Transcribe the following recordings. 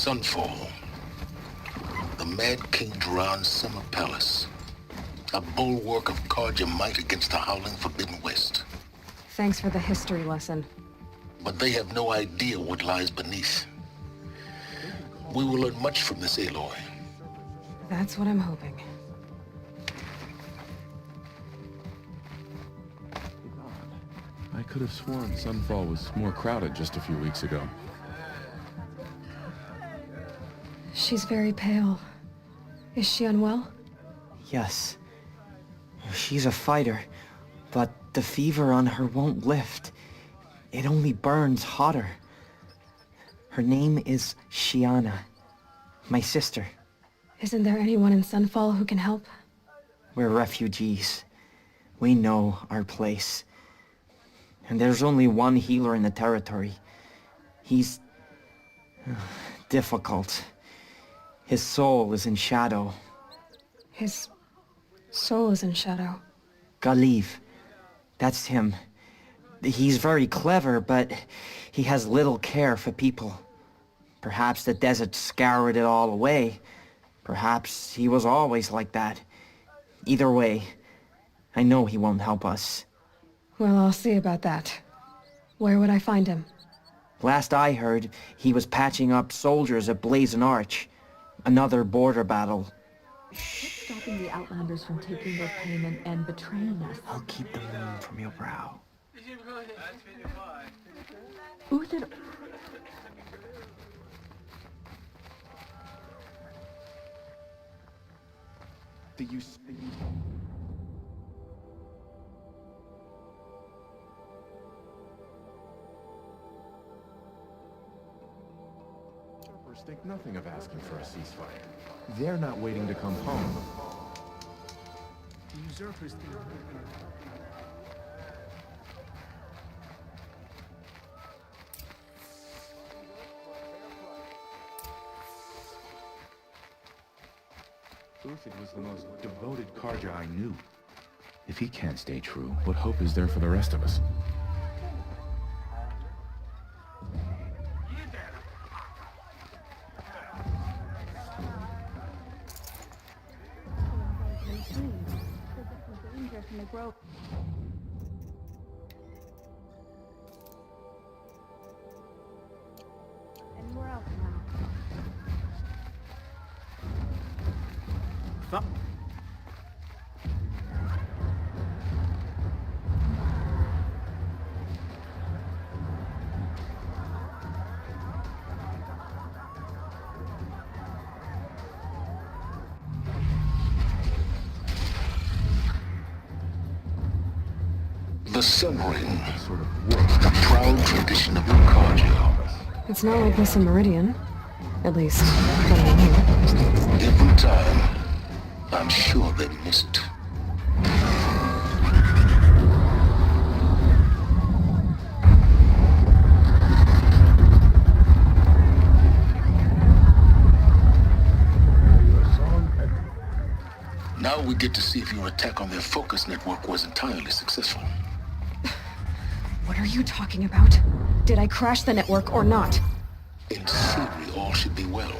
Sunfall. The Mad King Duran's summer palace. A bulwark of Carja might against the howling Forbidden West. Thanks for the history lesson. But they have no idea what lies beneath. We will learn much from this Aloy. That's what I'm hoping. I could have sworn Sunfall was more crowded just a few weeks ago. She's very pale. Is she unwell? Yes. She's a fighter, but the fever on her won't lift. It only burns hotter. Her name is Shiana, my sister. Isn't there anyone in Sunfall who can help? We're refugees. We know our place. And there's only one healer in the territory. He's difficult. His soul is in shadow. His soul is in shadow. Galiv. That's him. He's very clever, but he has little care for people. Perhaps the desert scoured it all away. Perhaps he was always like that. Either way, I know he won't help us. Well, I'll see about that. Where would I find him? Last I heard, he was patching up soldiers at Blazon Arch. Another border battle. What's stopping the Outlanders from taking their payment and betraying us? I'll keep the moon from your brow. Uther... The use... Usurpers think nothing of asking for a ceasefire. They're not waiting to come home. The usurpers think... Uthid was the most devoted Karja I knew. If he can't stay true, what hope is there for the rest of us? Anywhere else now? The Sun Ring. The proud tradition of the Carja. It's not like this in Meridian. At least, from in here. Every time, I'm sure they miss it. Now we get to see if your attack on their focus network was entirely successful. What are you talking about? Did I crash the network or not? In theory, all should be well.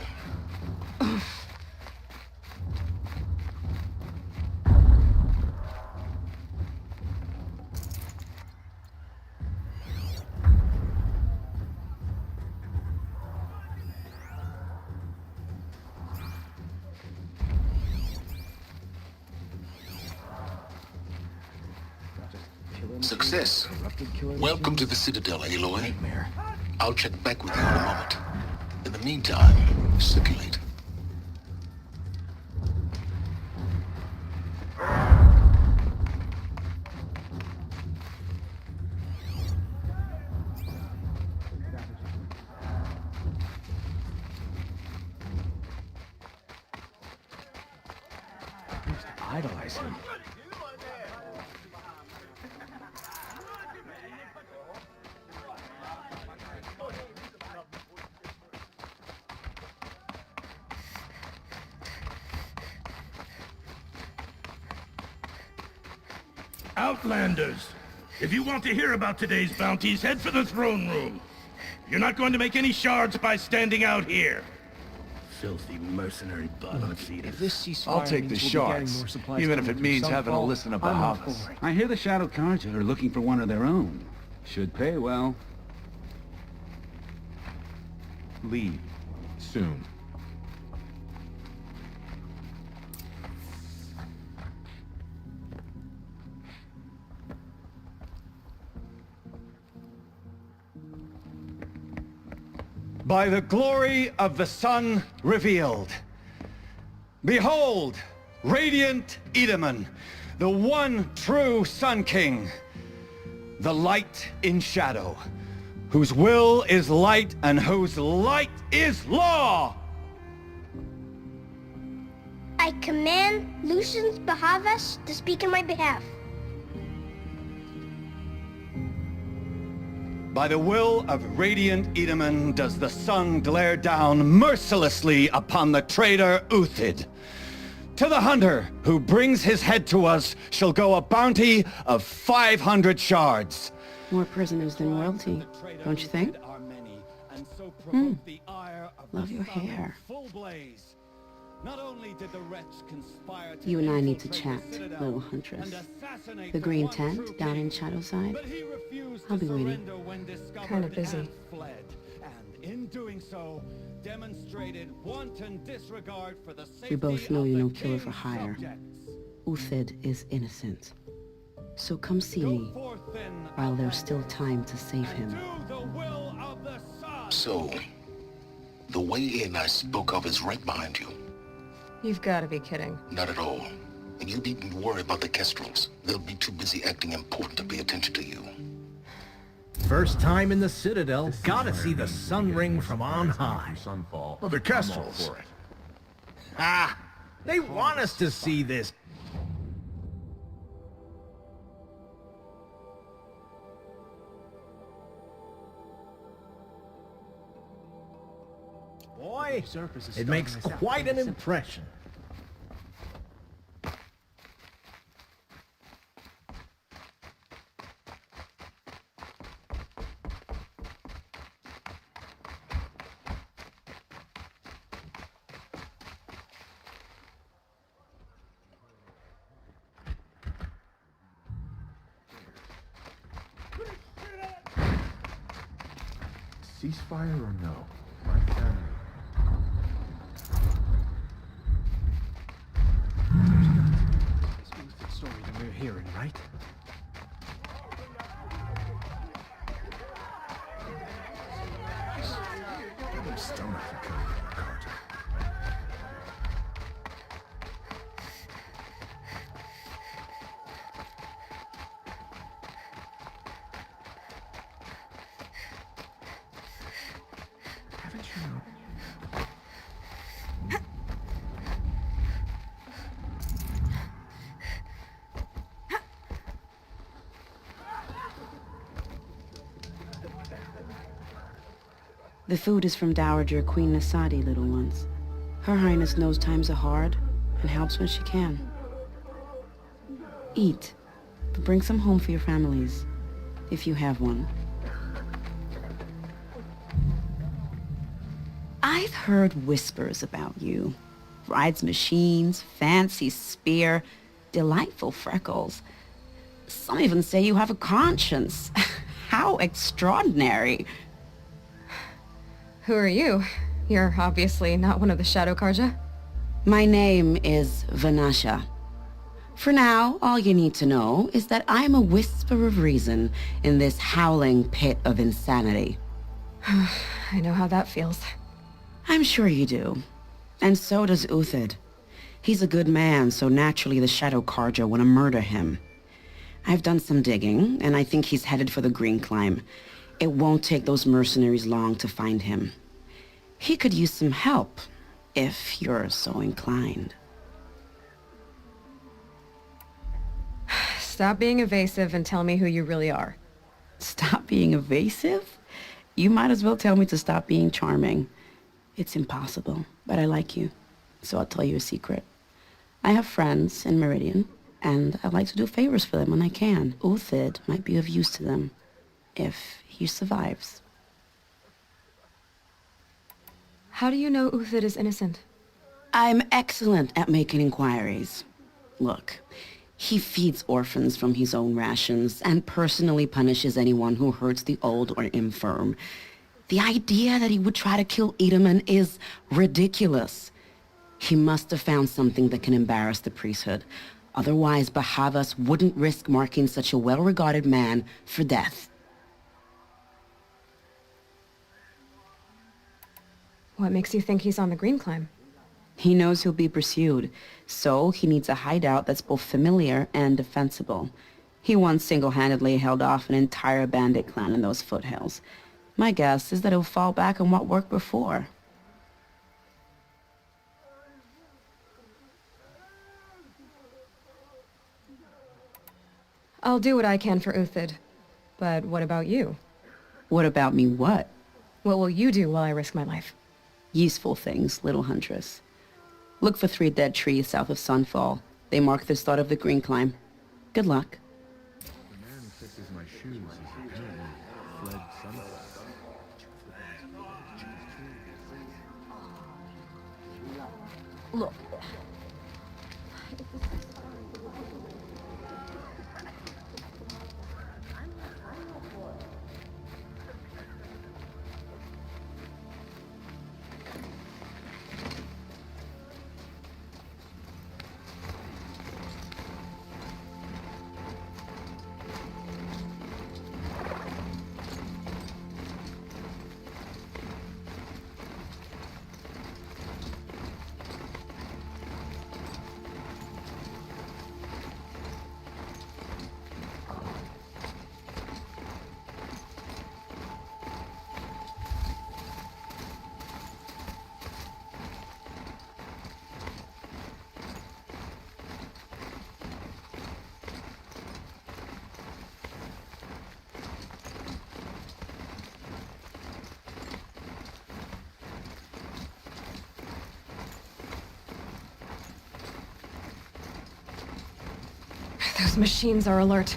Success. Welcome to the Citadel, Aloy. I'll check back with you in a moment. In the meantime, circulate. I used to idolize him. Outlanders! If you want to hear about today's bounties, head for the throne room. You're not going to make any shards by standing out here. Filthy mercenary bottom feeder. If this ceasefire I'll take the means we'll be getting shards, more supplies even if coming it through means having to Sunfall, listen to I'm all Bahamas. for it. I hear the Shadow Carja are looking for one of their own. Should pay well. Leave. Soon. By the glory of the sun revealed. Behold, radiant Edaman, the one true Sun King, the light in shadow, whose will is light and whose light is law! I command Lucius Bahavas to speak in my behalf. By the will of radiant Edaman does the sun glare down mercilessly upon the traitor Uthid. To the hunter who brings his head to us shall go a bounty of 500 shards. More prisoners than royalty, don't you think? Love your hair. You and I need to chat, little huntress. The green tent down in Shadowside. I'll be waiting. Kinda busy. In doing so, demonstrated wanton disregard for the safety We both know of you're the no killer for king's hire. subjects. Uthid is innocent. So come see me Go forth then, while there's still time to save him. do the will of the sun. So, the way in I spoke of is right behind you. You've got to be kidding. Not at all. And you needn't worry about the Kestrels. They'll be too busy acting important to pay attention to you. First time in the Citadel, gotta see the sun ring from on high. Sunfall. Well, the Kestrels. Ah! They want us to see this. Boy, it makes quite an impression. Ceasefire or no? My family. This means the story that we're hearing, right? I'm still not for killing the Carja. Haven't you known? The food is from Dowager Queen Nasadi, little ones. Her Highness knows times are hard and helps when she can. Eat, but bring some home for your families, if you have one. I've heard whispers about you. Rides machines, fancy spear, delightful freckles. Some even say you have a conscience. How extraordinary. Who are you? You're obviously not one of the Shadow Carja. My name is Vanasha. For now, all you need to know is that I'm a whisper of reason in this howling pit of insanity. I know how that feels. I'm sure you do. And so does Uthid. He's a good man, so naturally the Shadow Carja want to murder him. I've done some digging, and I think he's headed for the Green Climb. It won't take those mercenaries long to find him. He could use some help, if you're so inclined. Stop being evasive and tell me who you really are. Stop being evasive? You might as well tell me to stop being charming. It's impossible, but I like you, so I'll tell you a secret. I have friends in Meridian, and I like to do favors for them when I can. Uthid might be of use to them, if he survives. How do you know Uthid is innocent? I'm excellent at making inquiries. Look, he feeds orphans from his own rations and personally punishes anyone who hurts the old or infirm. The idea that he would try to kill Edelman is ridiculous. He must have found something that can embarrass the priesthood. Otherwise, Bahavas wouldn't risk marking such a well-regarded man for death. What makes you think he's on the Green Climb? He knows he'll be pursued, so he needs a hideout that's both familiar and defensible. He once single-handedly held off an entire bandit clan in those foothills. My guess is that he'll fall back on what worked before. I'll do what I can for Uthid. But what about you? What about me what? What will you do while I risk my life? Useful things, little huntress. Look for 3 dead trees south of Sunfall. They mark the start of the Green Climb. Good luck. The man who fixes my shoes is apparently fled somewhere. Look. Those machines are alert.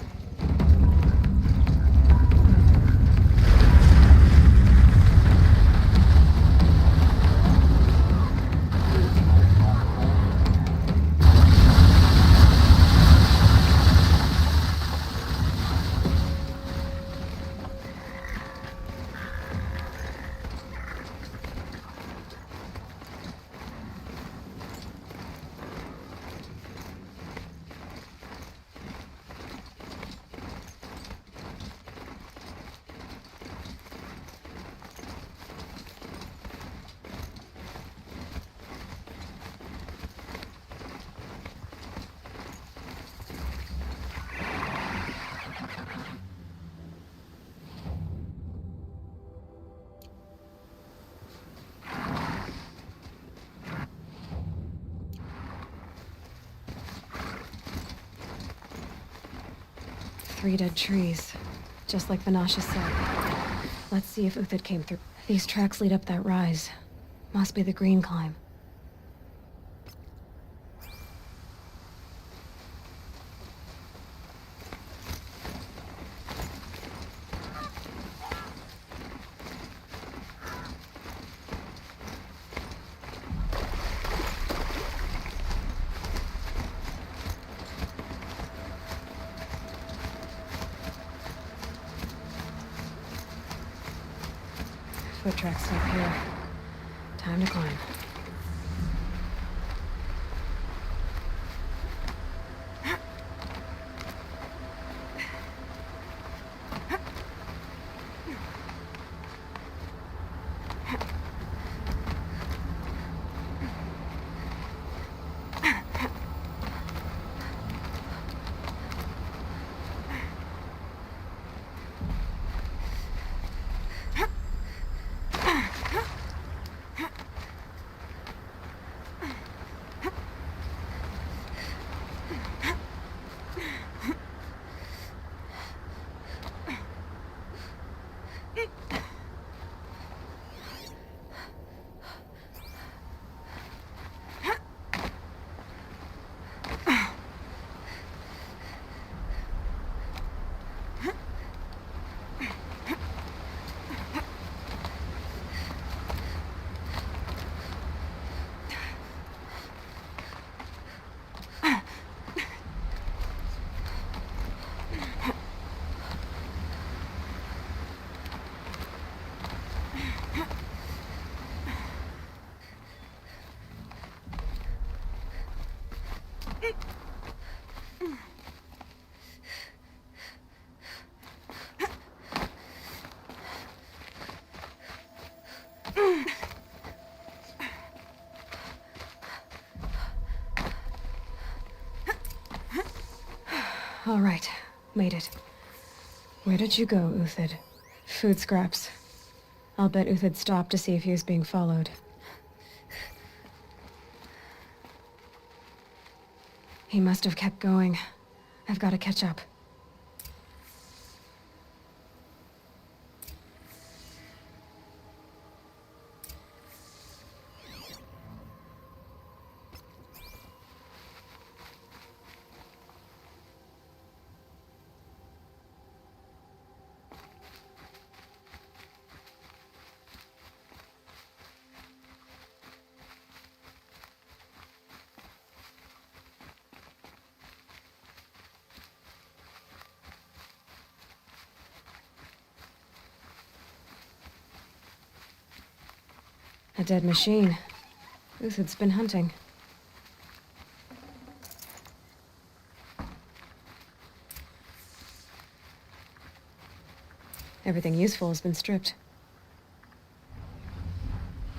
Three dead trees, just like Vanasha said. Let's see if Uthid came through. These tracks lead up that rise. Must be the Green Climb. Foot tracks stop here. Time to climb. All right. Made it. Where did you go, Uthid? Food scraps. I'll bet Uthid stopped to see if he was being followed. He must have kept going. I've got to catch up. A dead machine. Uthid's been hunting. Everything useful has been stripped.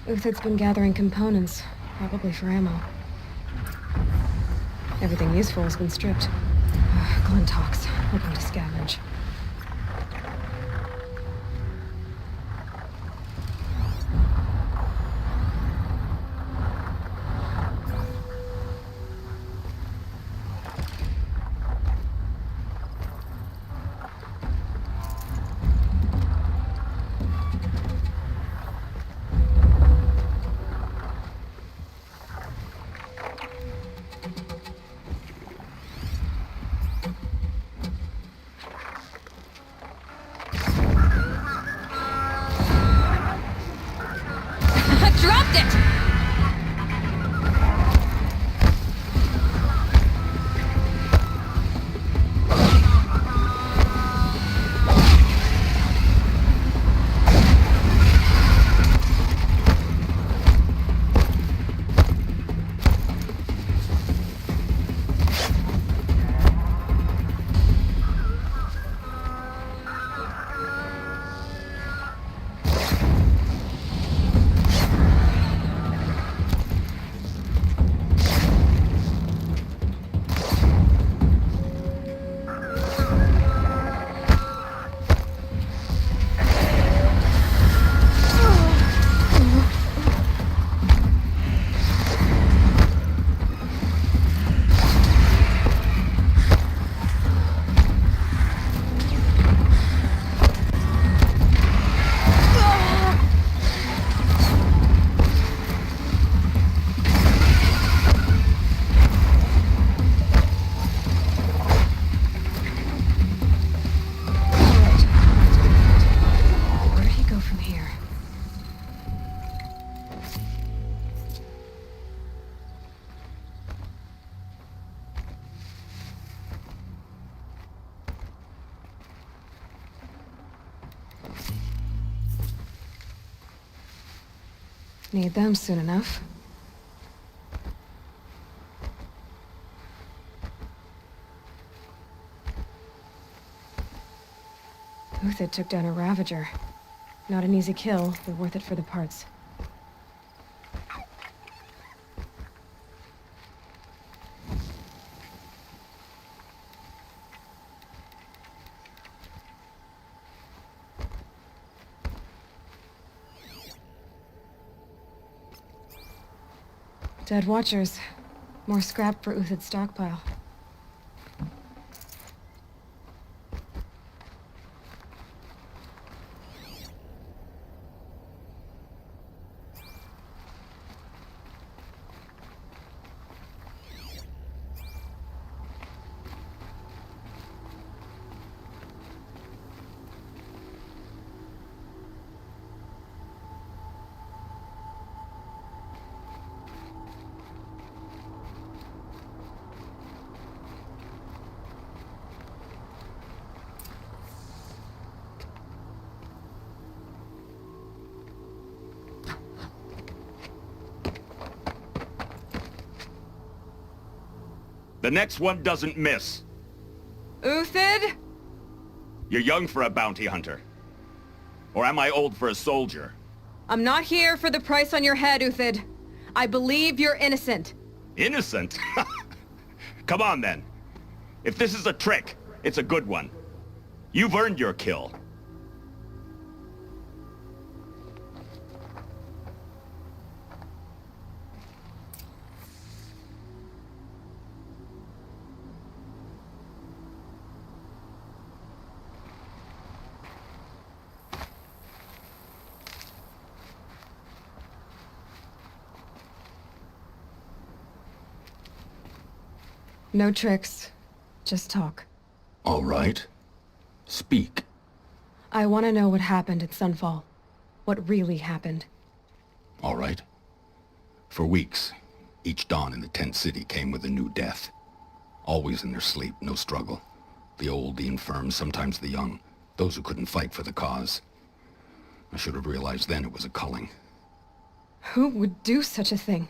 Uthid's been gathering components, probably for ammo. Everything useful has been stripped. Glintox, looking to scavenge. Dropped it! Where'd he go from here? Need them soon enough. Uthid took down a Ravager. Not an easy kill, but worth it for the parts. Dead Watchers. More scrap for Uthid's stockpile. The next one doesn't miss. Uthid? You're young for a bounty hunter. Or am I old for a soldier? I'm not here for the price on your head, Uthid. I believe you're innocent. Innocent? Come on then. If this is a trick, It's a good one. You've earned your kill. No tricks. Just talk. All right. Speak. I want to know what happened at Sunfall. What really happened. All right. For weeks, each dawn in the tent city came with a new death. Always in their sleep, no struggle. The old, the infirm, sometimes the young. Those who couldn't fight for the cause. I should have realized then it was a culling. Who would do such a thing?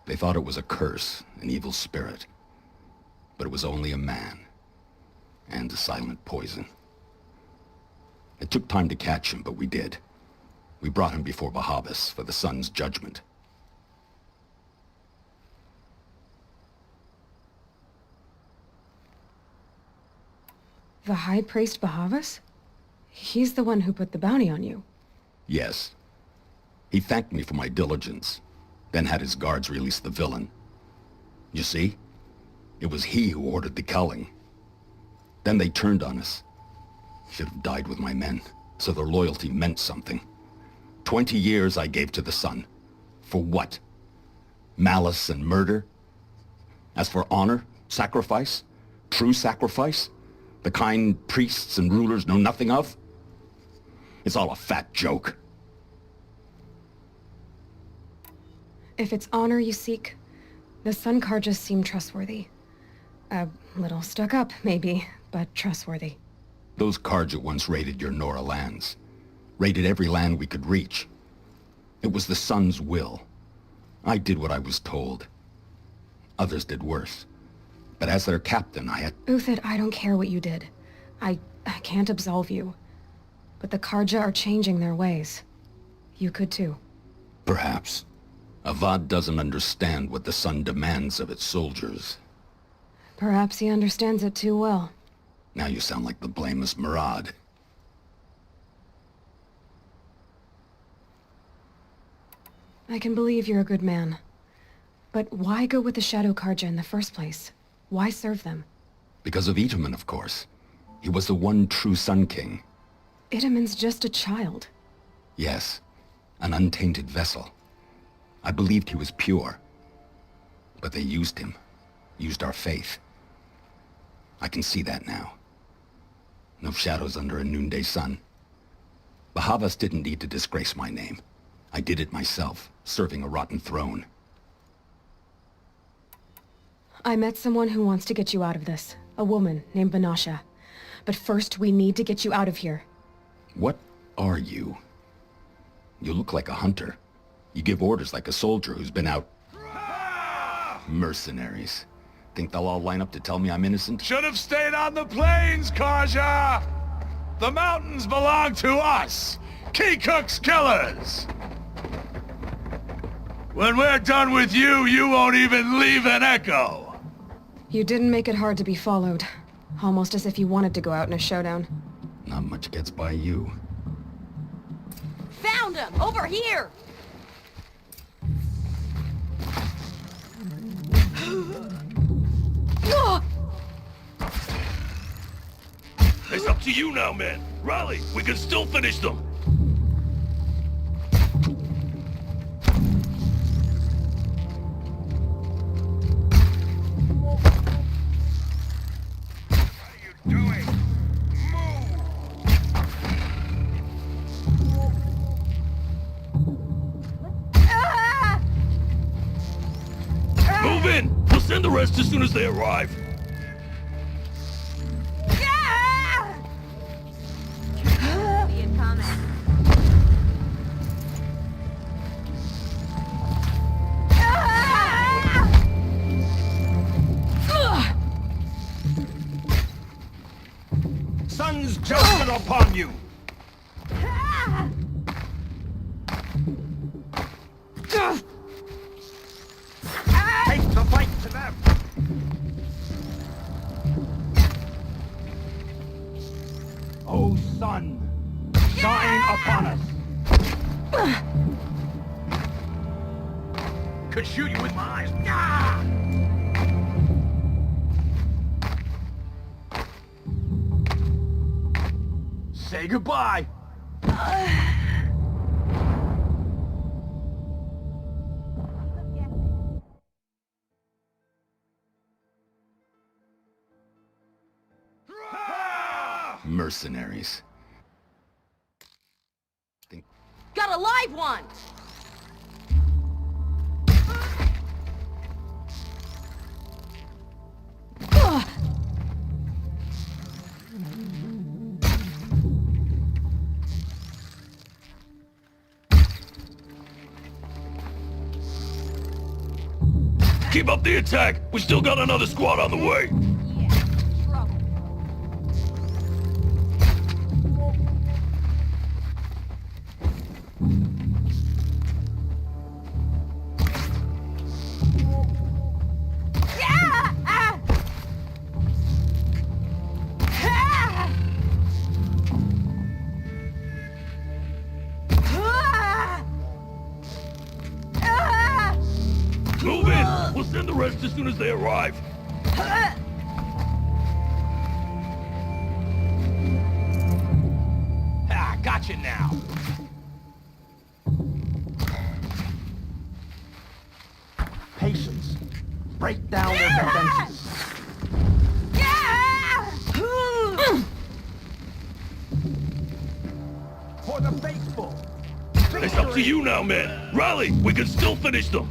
They thought it was a curse, an evil spirit. But it was only a man. And a silent poison. It took time to catch him, but we did. We brought him before Bahavas for the sun's judgment. The High Priest Bahavas? He's the one who put the bounty on you. Yes. He thanked me for my diligence, then had his guards release the villain. You see? It was he who ordered the culling. Then they turned on us. Should have died with my men, so their loyalty meant something. 20 years I gave to the sun. For what? Malice and murder? As for honor, sacrifice, true sacrifice, the kind priests and rulers know nothing of? It's all a fat joke. If it's honor you seek, the Sun Karjas seem trustworthy. A little stuck up, maybe, but trustworthy. Those Karja once raided your Nora lands. Raided every land we could reach. It was the Sun's will. I did what I was told. Others did worse. But as their captain, I had... Uthid, I don't care what you did. I can't absolve you. But the Karja are changing their ways. You could too. Perhaps. Avad doesn't understand what the Sun demands of its soldiers. Perhaps he understands it too well. Now you sound like the blameless Murad. I can believe you're a good man. But why go with the Shadow Karja in the first place? Why serve them? Because of Itaman, of course. He was the one true Sun King. Itaman's just a child. Yes, an untainted vessel. I believed he was pure. But they used him. Used our faith. I can see that now. No shadows under a noonday sun. Bahavas didn't need to disgrace my name. I did it myself, serving a rotten throne. I met someone who wants to get you out of this. A woman named Vanasha. But first, we need to get you out of here. What are you? You look like a hunter. You give orders like a soldier who's been out... Mercenaries. Think they'll all line up to tell me I'm innocent? Should have stayed on the plains, Karja! The mountains belong to us! Keecook's killers! When we're done with you, you won't even leave an echo! You didn't make it hard to be followed. Almost as if you wanted to go out in a showdown. Not much gets by you. Found him! Over here! It's up to you now, man. Rally, we can still finish them. Move in! We'll send the rest as soon as they arrive. Sun's judgment upon you! Take the fight to them! sun shine upon us. Could shoot you with my eyes. Ah! Say goodbye. Mercenaries. Got a live one! Keep up the attack! We still got another squad on the way! Move in! We'll send the rest as soon as they arrive. Ah, gotcha now. Patience. Break down their defenses. For the faithful. It's up to you now, men. Rally! We can still finish them.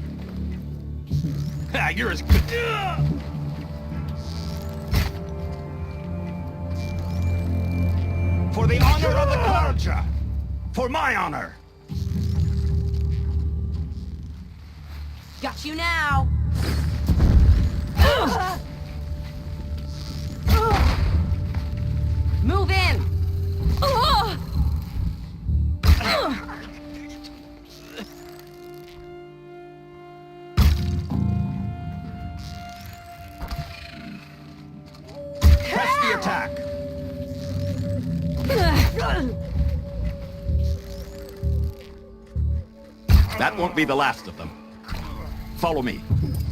Ah, you're as good. For the honor of the Karja. For my honor. Got you now! Move in! Press the attack. That won't be the last of them. Follow me.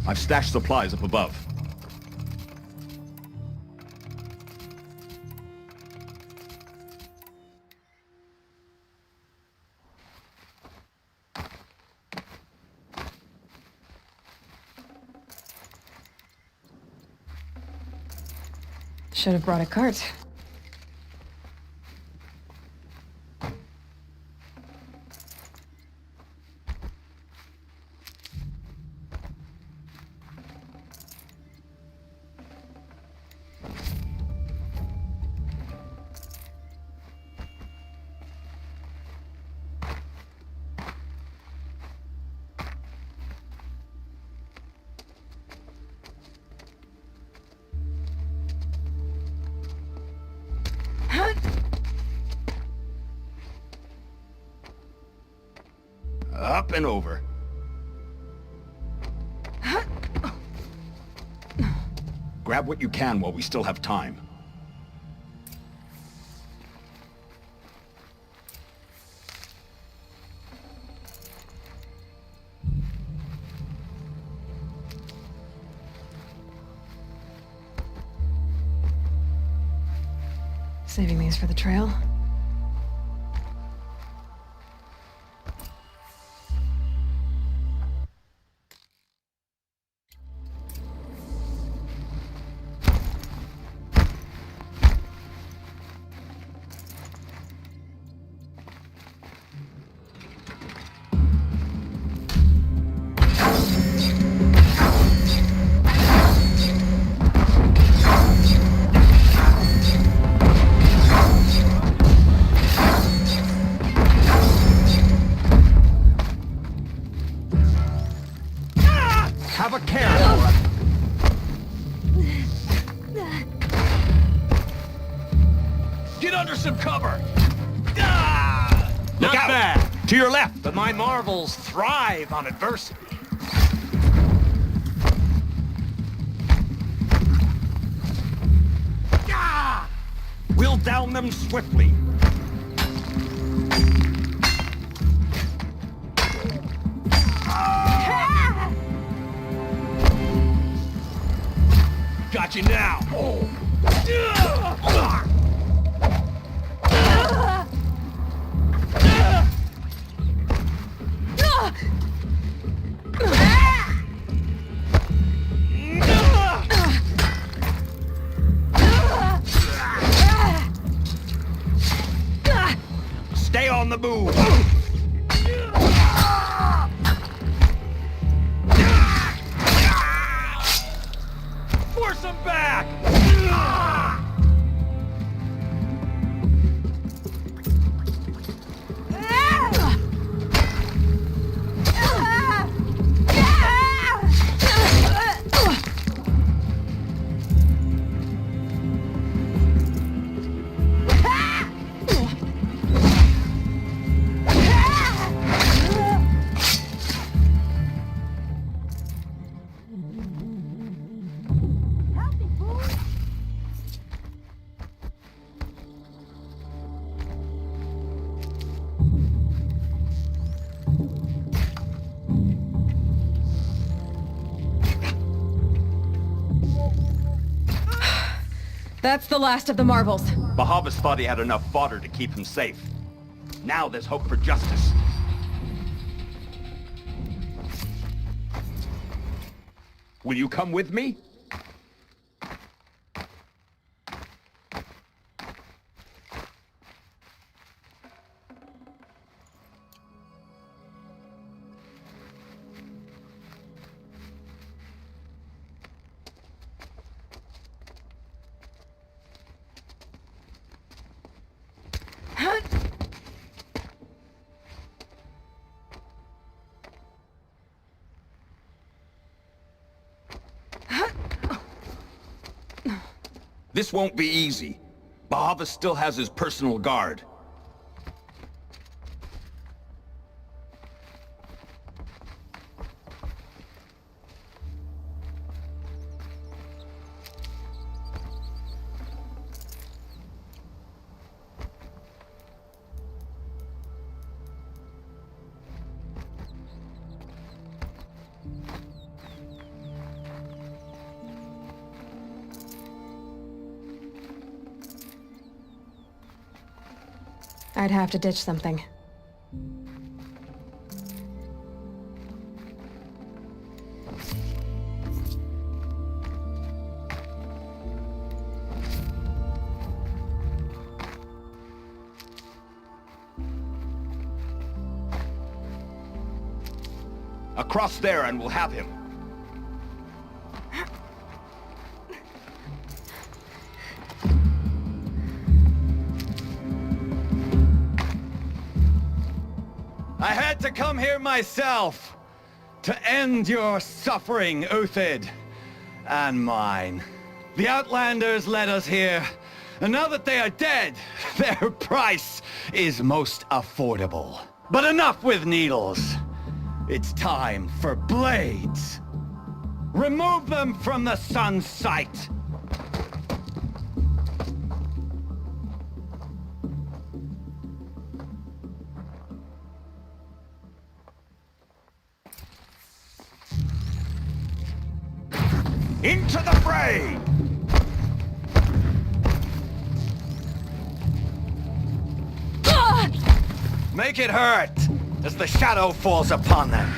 I've stashed supplies up above. Should have brought a cart. Up and over. Grab what you can while we still have time. Saving these for the trail. Have a care, Nora. Get under some cover. Look out! Bad, To your left! but my marvels thrive on adversity. We'll down them swiftly. got you now! Stay on the move! Force him back! That's the last of the marvels. Bahavas thought he had enough fodder to keep him safe. Now there's hope for justice. Will you come with me? This won't be easy. Bahava still has his personal guard. I'd have to ditch something. Across there and we'll have him. I had to come here myself to end your suffering, Uthid, and mine. The Outlanders led us here, and now that they are dead, their price is most affordable. But enough with needles. It's time for blades. Remove them from the sun's sight. Into the fray! Make it hurt as the shadow falls upon them.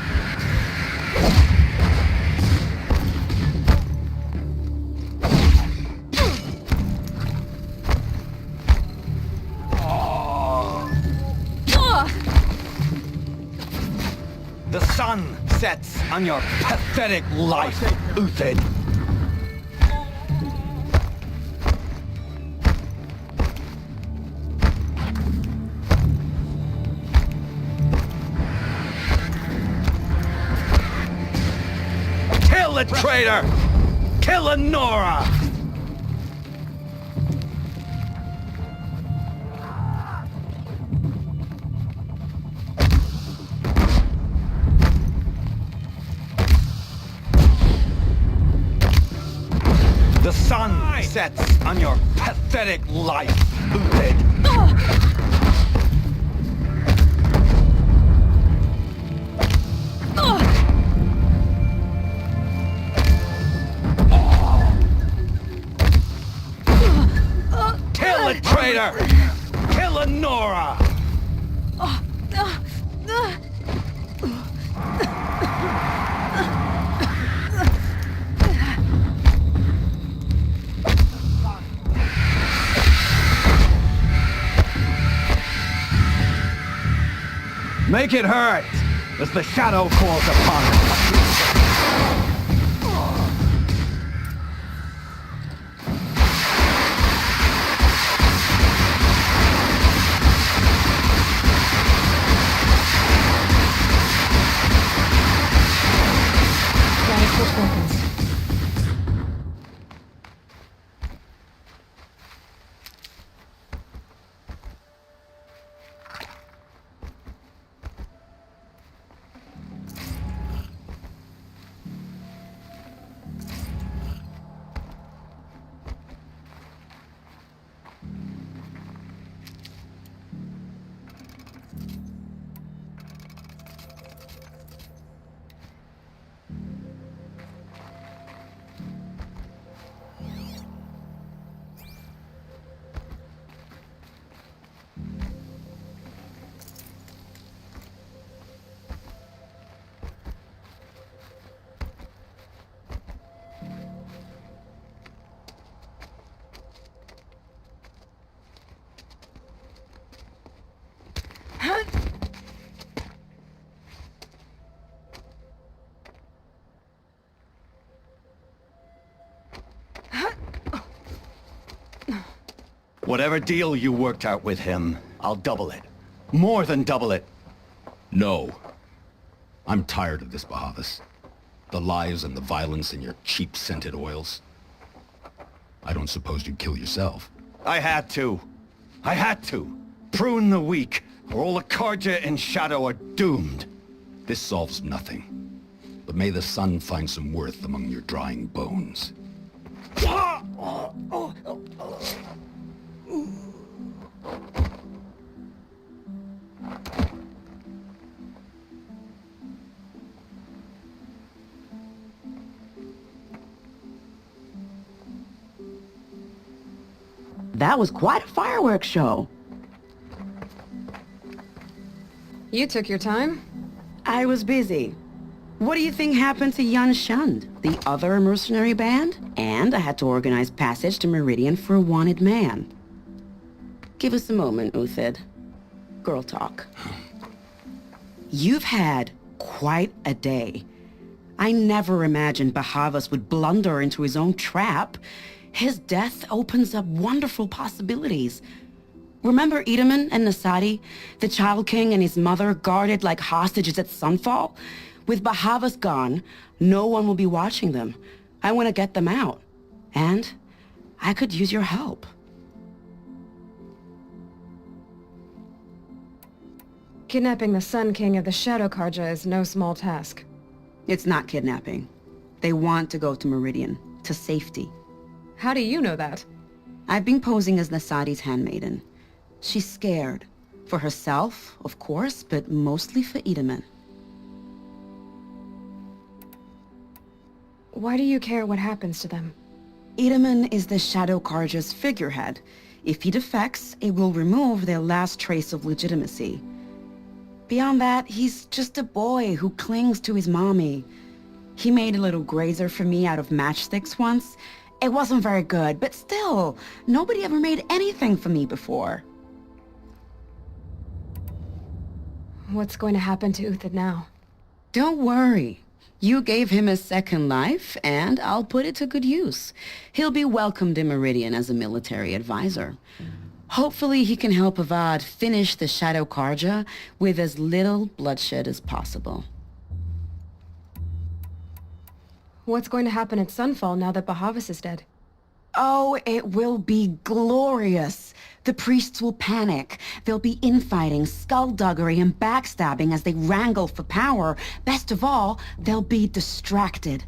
The sun sets on your pathetic life, Uthid. Kill the traitor! Kill Honora! The sun sets on your pathetic life, Uthid. traitor! Kill Lenora! Make it hurt as the shadow falls upon us. Switch weapons. Whatever deal you worked out with him, I'll double it. More than double it. No. I'm tired of this, Bahavas. The lies and the violence and your cheap scented oils. I don't suppose you'd kill yourself. I had to. I had to. Prune the weak, or all the Karja and Shadow are doomed. This solves nothing. But may the sun find some worth among your drying bones. That was quite a fireworks show. You took your time? I was busy. What do you think happened to Yan Shund, the other mercenary band? And I had to organize passage to Meridian for a wanted man. Give us a moment, Uthid. Girl talk. You've had quite a day. I never imagined Bahavas would blunder into his own trap. His death opens up wonderful possibilities. Remember Edaman and Nasadi? The Child King and his mother guarded like hostages at Sunfall? With Bahavas gone, no one will be watching them. I want to get them out. And I could use your help. Kidnapping the Sun King of the Shadow Karja is no small task. It's not kidnapping. They want to go to Meridian, to safety. How do you know that? I've been posing as Nasadi's handmaiden. She's scared. For herself, of course, but mostly for Edaman. Why do you care what happens to them? Edaman is the Shadow Karja's figurehead. If he defects, it will remove their last trace of legitimacy. Beyond that, he's just a boy who clings to his mommy. He made a little grazer for me out of matchsticks once. It wasn't very good, but still, nobody ever made anything for me before. What's going to happen to Uthid now? Don't worry. You gave him a second life, and I'll put it to good use. He'll be welcomed in Meridian as a military advisor. Hopefully he can help Avad finish the Shadow Karja with as little bloodshed as possible. What's going to happen at Sunfall now that Bahavas is dead? Oh, it will be glorious. The priests will panic. There'll be infighting, skullduggery, and backstabbing as they wrangle for power. Best of all, they'll be distracted.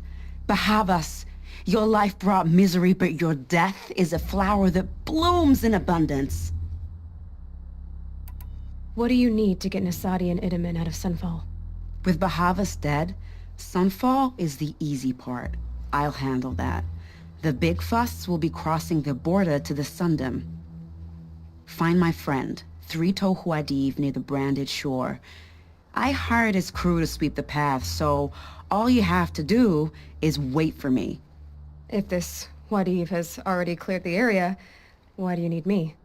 Bahavas, your life brought misery, but your death is a flower that blooms in abundance. What do you need to get Nasadi and Edaman out of Sunfall? With Bahavas dead, Sunfall is the easy part. I'll handle that. The big fuss will be crossing the border to the Sundom. Find my friend, 3-Toe Huadiv, near the branded shore. I hired his crew to sweep the path, so all you have to do is wait for me. If this Huadiv has already cleared the area, why do you need me?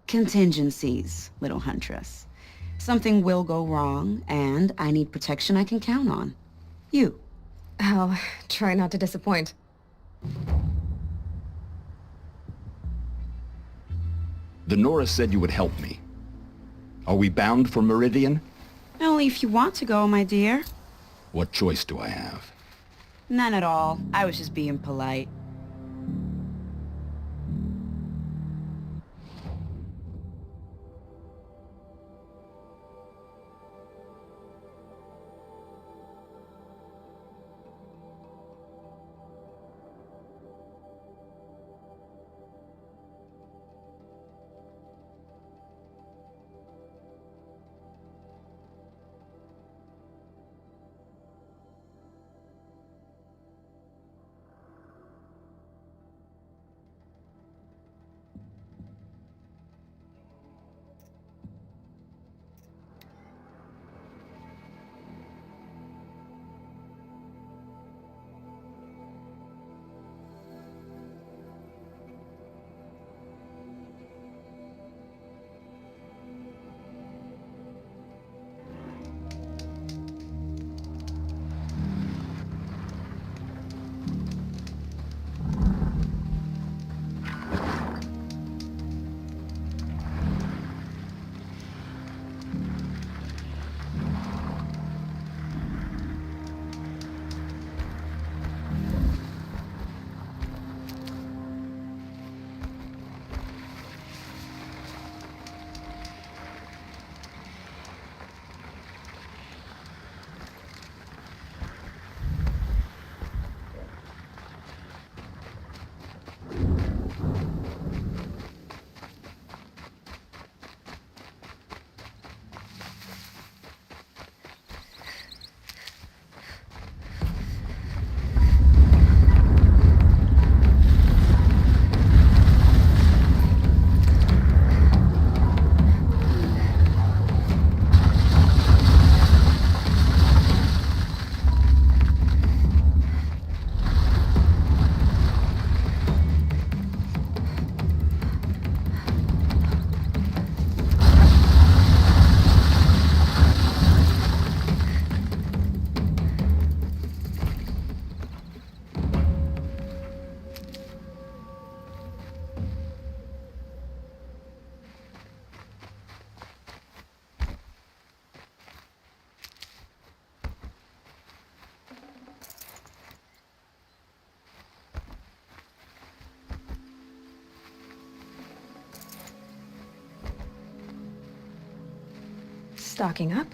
Contingencies, little huntress. Something will go wrong, and I need protection I can count on. You. I'll try not to disappoint. The Nora said you would help me. Are we bound for Meridian? Only if you want to go, my dear. What choice do I have? None at all. I was just being polite. Stocking up.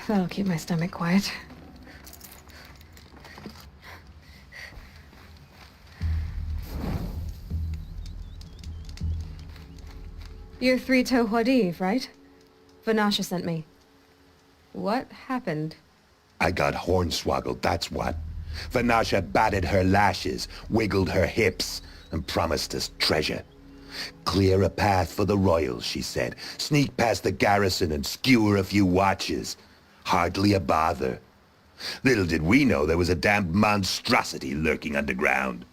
That'll keep my stomach quiet. You're 3-Toe Huadiv, right? Vanasha sent me. What happened? I got hornswoggled, that's what. Vanasha batted her lashes, wiggled her hips, and promised us treasure. Clear a path for the royals, she said. Sneak past the garrison and skewer a few watches. Hardly a bother. Little did we know there was a damned monstrosity lurking underground.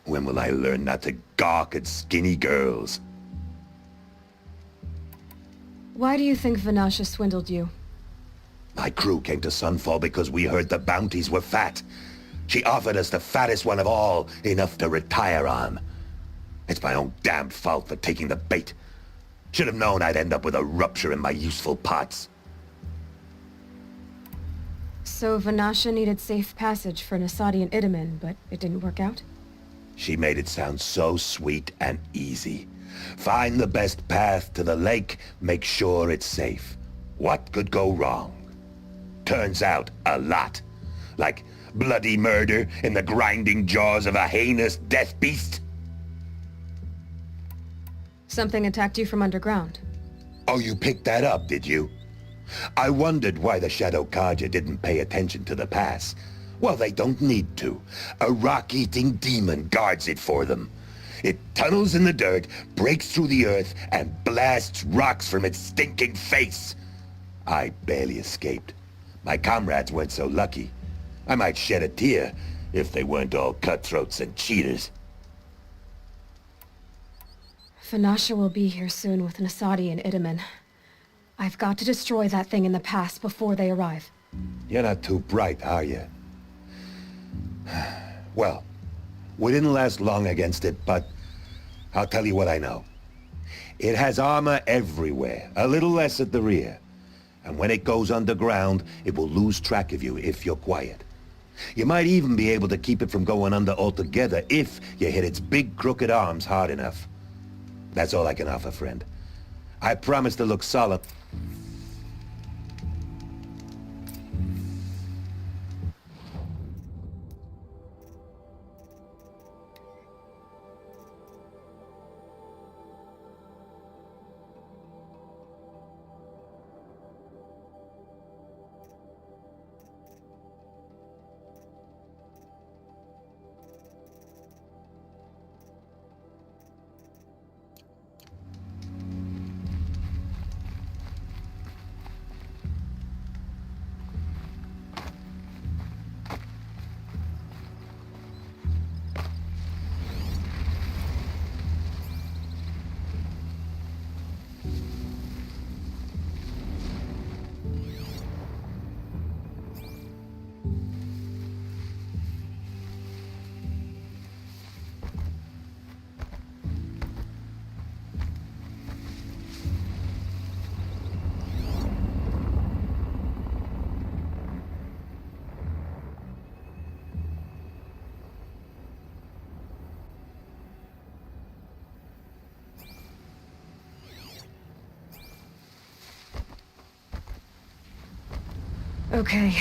When will I learn not to gawk at skinny girls? Why do you think Vanasha swindled you? My crew came to Sunfall because we heard the bounties were fat. She offered us the fattest one of all, enough to retire on. It's my own damned fault for taking the bait. Should have known I'd end up with a rupture in my useful parts. So Vanasha needed safe passage for Nasadi and Idaman, but it didn't work out? She made it sound so sweet and easy. Find the best path to the lake, make sure it's safe. What could go wrong? Turns out, a lot. Like bloody murder in the grinding jaws of a heinous death beast. Something attacked you from underground. Oh, you picked that up, did you? I wondered why the Shadow Carja didn't pay attention to the pass. Well, they don't need to. A rock-eating demon guards it for them. It tunnels in the dirt, breaks through the earth, and blasts rocks from its stinking face. I barely escaped. My comrades weren't so lucky. I might shed a tear if they weren't all cutthroats and cheaters. Vanasha will be here soon with Nasadi and Idaman. I've got to destroy that thing in the pass before they arrive. You're not too bright, are you? Well, we didn't last long against it, but I'll tell you what I know. It has armor everywhere, a little less at the rear. And when it goes underground, it will lose track of you if you're quiet. You might even be able to keep it from going under altogether if you hit its big crooked arms hard enough. That's all I can offer, friend. I promise to look solemn. Okay.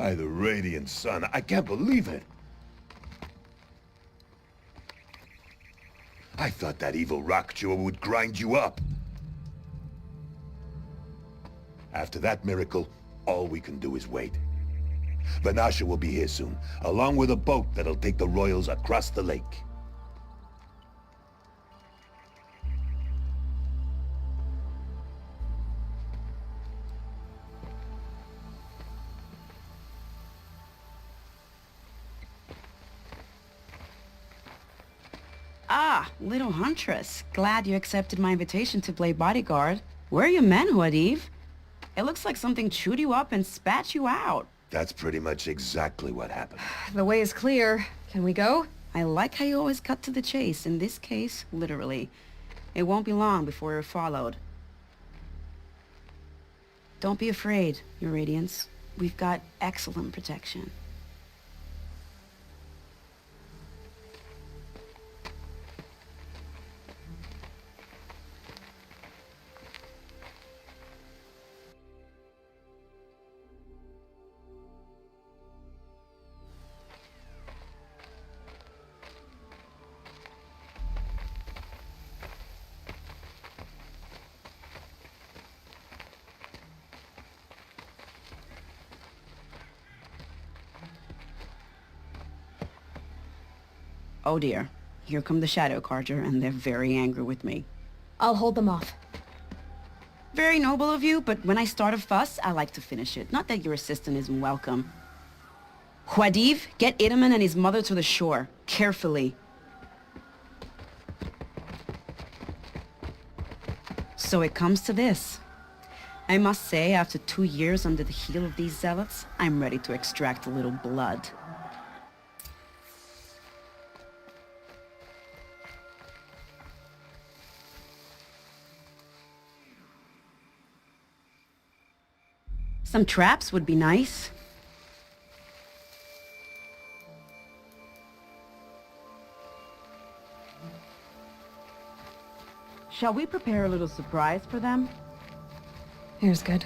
By the radiant sun, I can't believe it. I thought that evil rock chewer would grind you up. After that miracle, all we can do is wait. Vanasha will be here soon, along with a boat that'll take the royals across the lake. Ah, little huntress. Glad you accepted my invitation to play bodyguard. Where are your men, Huadiv? It looks like something chewed you up and spat you out. That's pretty much exactly what happened. The way is clear. Can we go? I like how you always cut to the chase. In this case, literally. It won't be long before you're followed. Don't be afraid, Your Radiance. We've got excellent protection. Oh dear, here come the Shadow Carja, and they're very angry with me. I'll hold them off. Very noble of you, but when I start a fuss, I like to finish it. Not that your assistant isn't welcome. Huadiv, get Itaman and his mother to the shore. Carefully. So it comes to this. I must say, after 2 years under the heel of these zealots, I'm ready to extract a little blood. Some traps would be nice. Shall we prepare a little surprise for them? Here's good.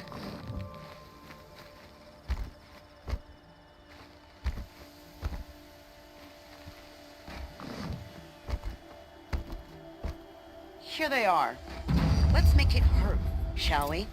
Here they are. Let's make it hurt, shall we?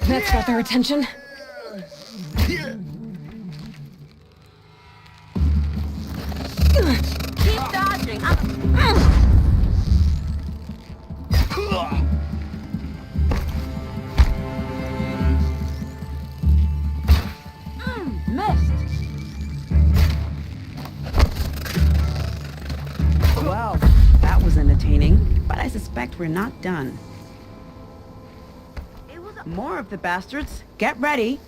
That's got their attention. Keep dodging. Missed. Well, that was entertaining, but I suspect we're not done. More of the bastards. Get ready.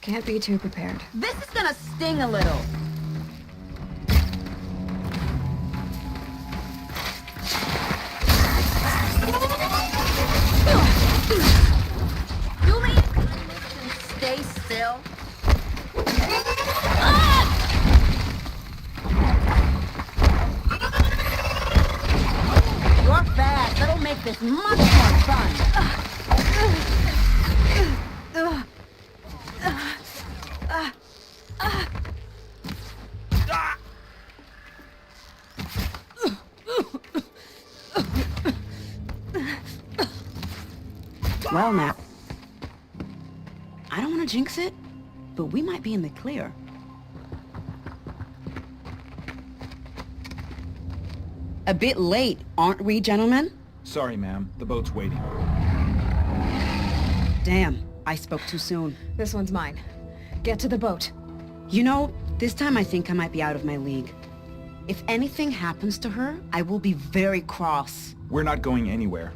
Can't be too prepared. This is gonna sting a little. You mean stay still? You're fast. That'll make this much more fun. Well now, I don't want to jinx it, but we might be in the clear. A bit late, aren't we, gentlemen? Sorry, ma'am. The boat's waiting. Damn, I spoke too soon. This one's mine. Get to the boat. You know, this time I think I might be out of my league. If anything happens to her, I will be very cross. We're not going anywhere.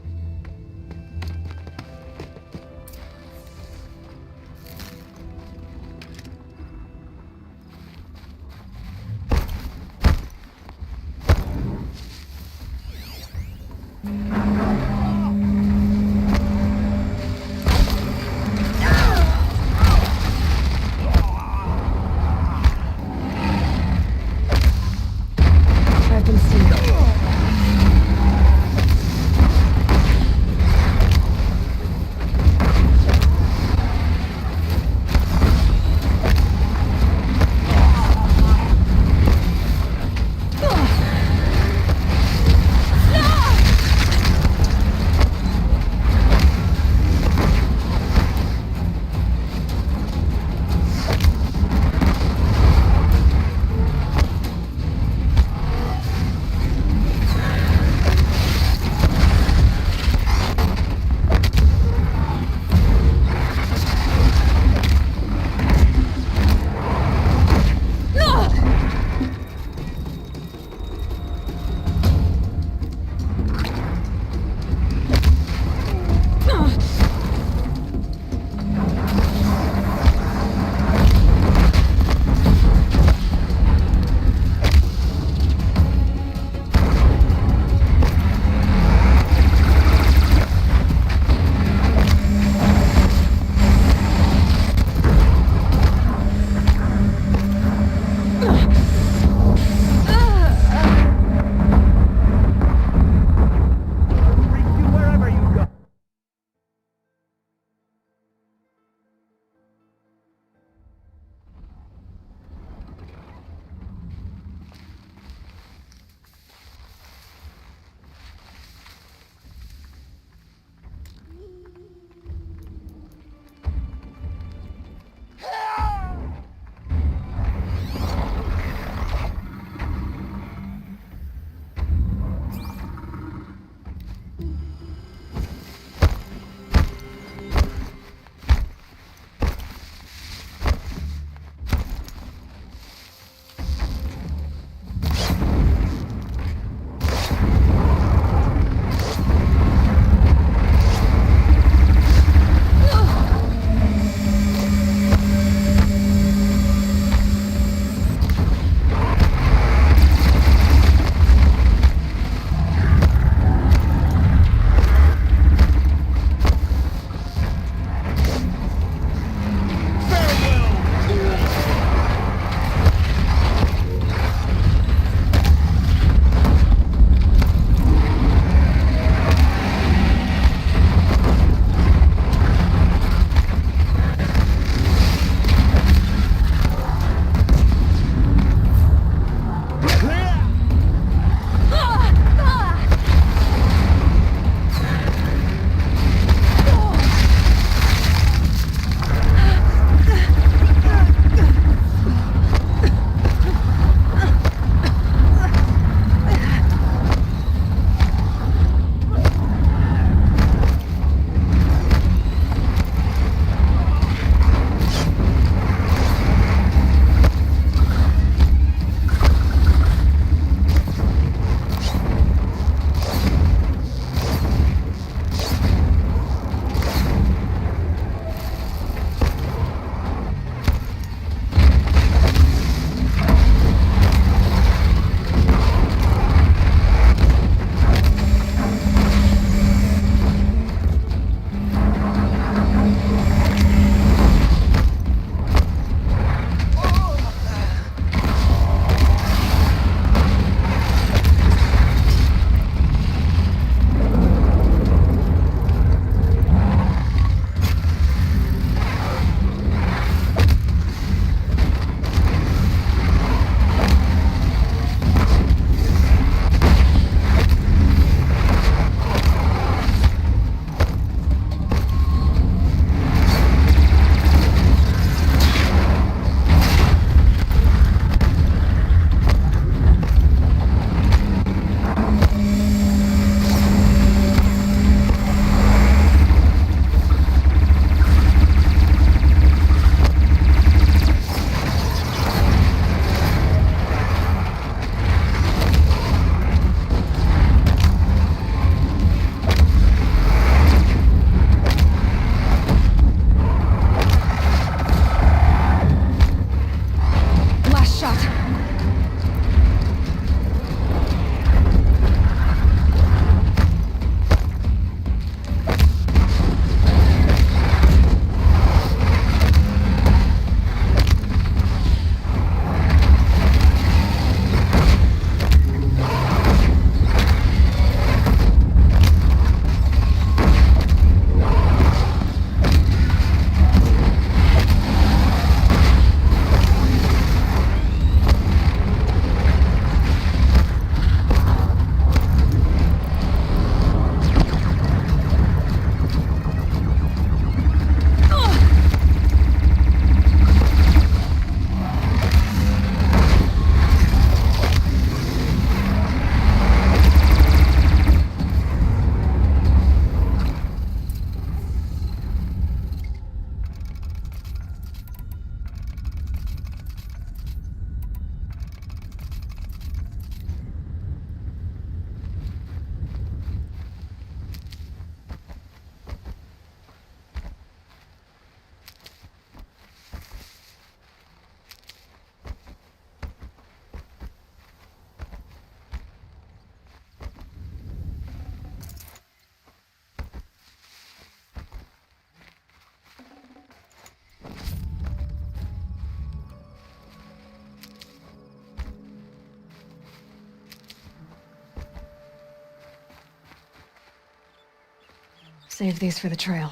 Save these for the trail.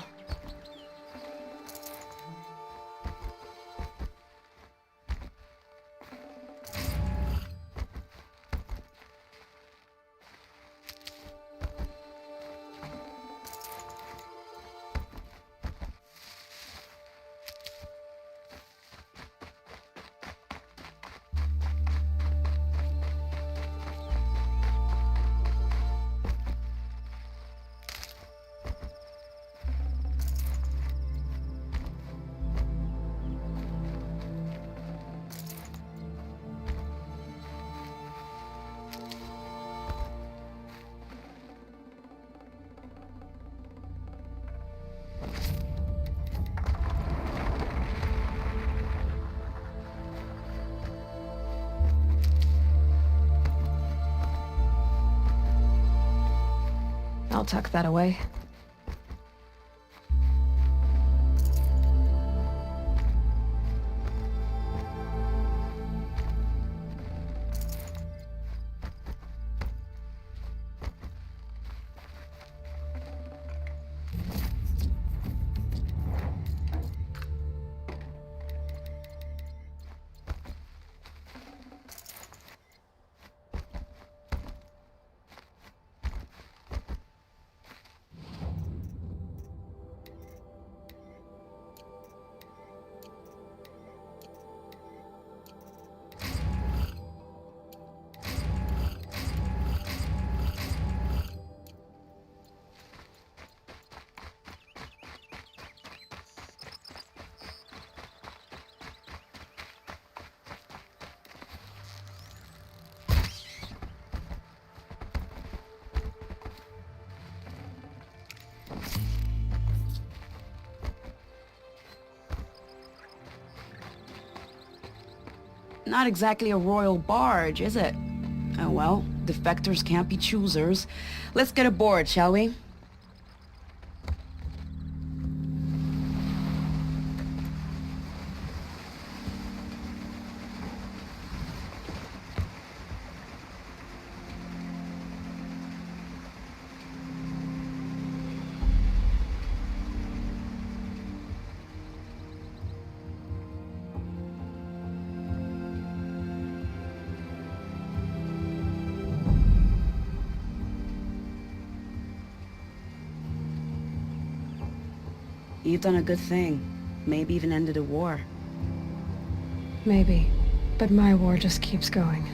I'll tuck that away. Not exactly a royal barge, is it? Oh well, defectors can't be choosers. Let's get aboard, shall we? You've done a good thing. Maybe even ended a war. Maybe. But my war just keeps going.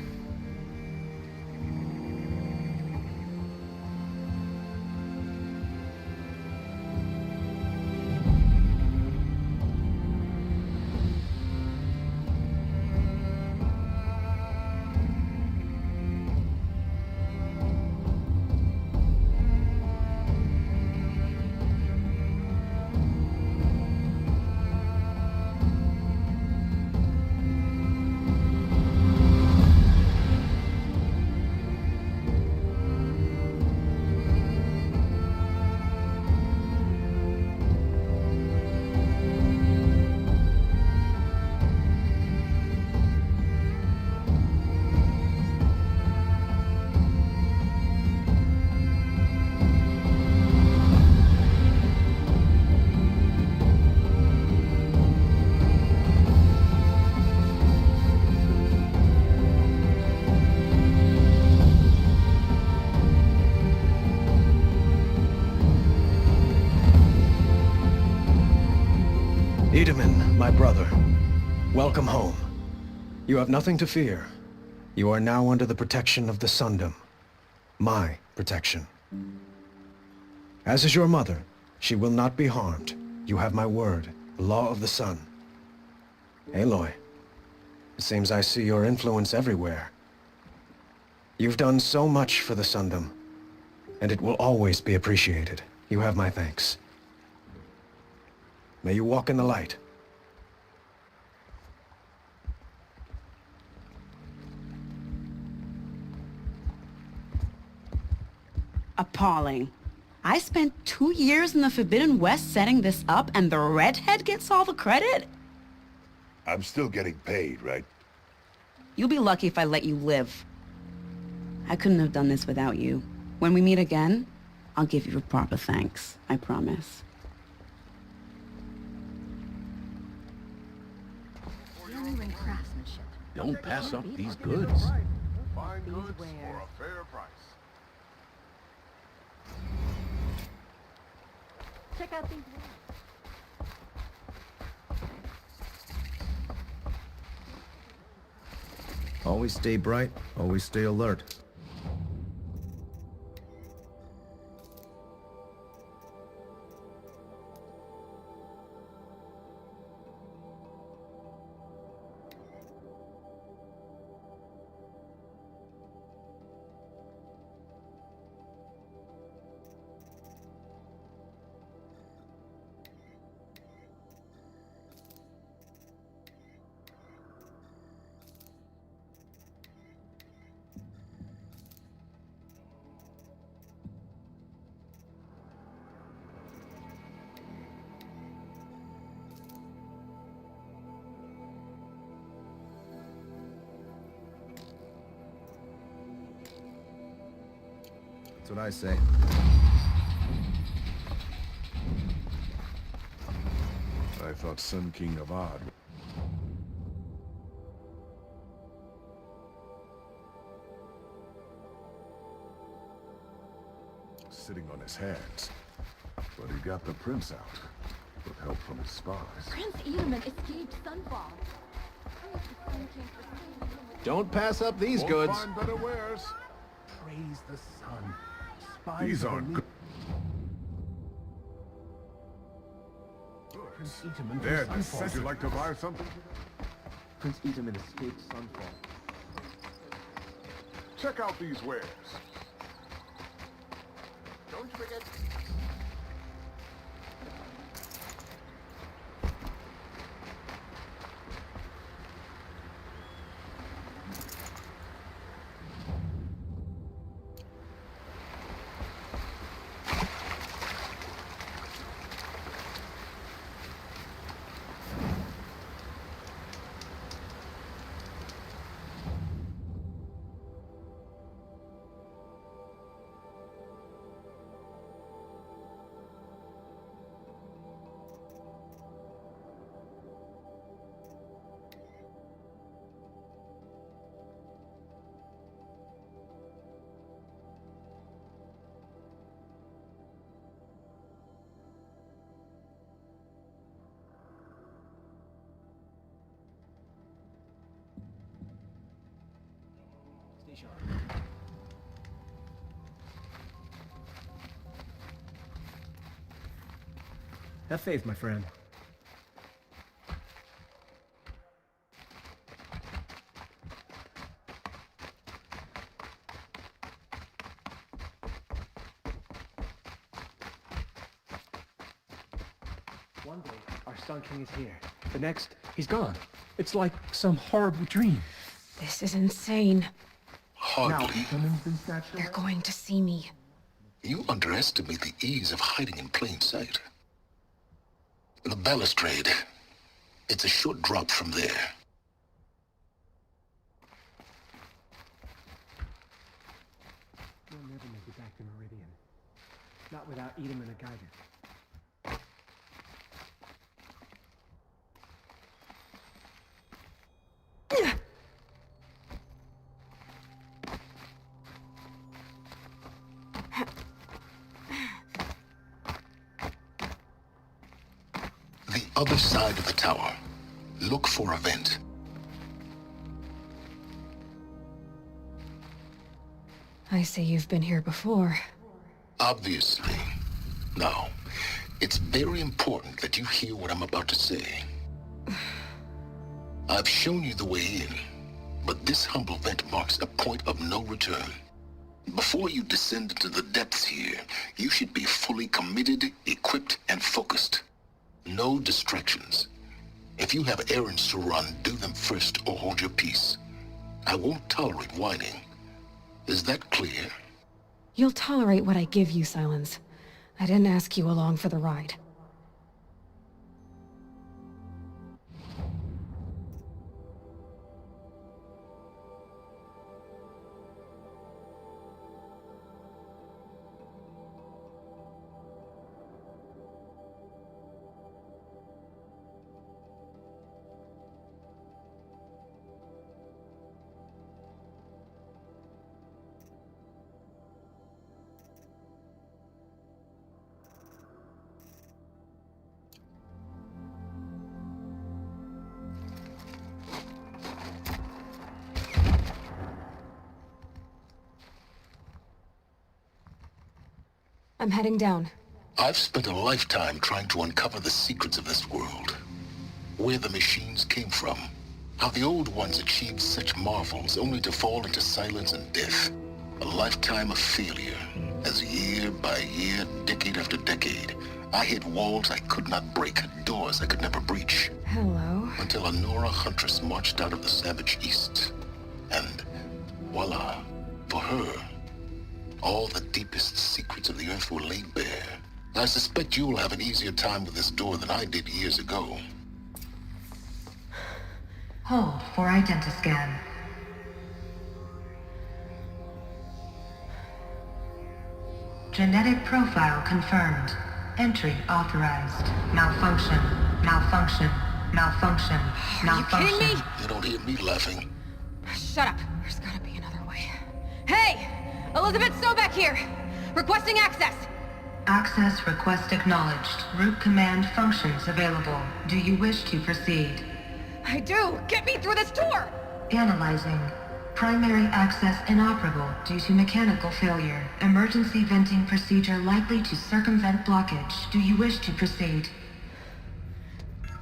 Wiedemann, my brother, welcome home. You have nothing to fear. You are now under the protection of the Sundom. My protection. As is your mother, she will not be harmed. You have my word, the law of the sun. Aloy, it seems I see your influence everywhere. You've done so much for the Sundom, and it will always be appreciated. You have my thanks. May you walk in the light. Appalling. I spent 2 years in the Forbidden West setting this up, and the redhead gets all the credit? I'm still getting paid, right? You'll be lucky if I let you live. I couldn't have done this without you. When we meet again, I'll give you a proper thanks, I promise. Genuine craftsmanship. Don't pass up these goods. Fine goods for a fair price. Check out these Always stay bright, always stay alert. That's what I say. I thought Sun King of Odd. Sitting on his hands. But he got the prince out. With help from his spies. Prince Edelman escaped Sunfall. Don't pass up these Won't goods. find better wares. Praise the sun. Spies These of aren't elite- good. Prince Edelman They're from Sunfall. Would you like to buy something? Prince Edelman escaped Sunfall. Check out these wares. Don't forget. Stay sharp. Have faith, my friend. One day, our Sun King is here. The next, he's gone. It's like some horrible dream. This is insane. Hardly. They're going to see me. You underestimate the ease of hiding in plain sight. The balustrade. It's a short drop from there. We'll never make it back to Meridian. Not without Edom and a guidance. The other side of the tower. Look for a vent. I see you've been here before. Obviously. Now, it's very important that you hear what I'm about to say. I've shown you the way in, but this humble vent marks a point of no return. Before you descend into the depths here, you should be fully committed, equipped, and focused. No distractions. If you have errands to run, do them first or hold your peace. I won't tolerate whining. Is that clear? You'll tolerate what I give you, Silence. I didn't ask you along for the ride. I'm heading down. I've spent a lifetime trying to uncover the secrets of this world. Where the machines came from. How the old ones achieved such marvels only to fall into silence and death. A lifetime of failure, as year by year, decade after decade, I hit walls I could not break, doors I could never breach. Hello. Until a Nora huntress marched out of the savage east. And voila, for her, all the deepest secrets of the earth were laid bare. I suspect you will have an easier time with this door than I did years ago. Hold for identiscan. Genetic profile confirmed. Entry authorized. Malfunction. Malfunction. Malfunction. Malfunction. Are you kidding me? You don't hear me laughing. Shut up. There's gotta be another way. Hey! Elizabeth Sobeck here! Requesting access! Access request acknowledged. Root command functions available. Do you wish to proceed? I do! Get me through this door! Analyzing. Primary access inoperable due to mechanical failure. Emergency venting procedure likely to circumvent blockage. Do you wish to proceed?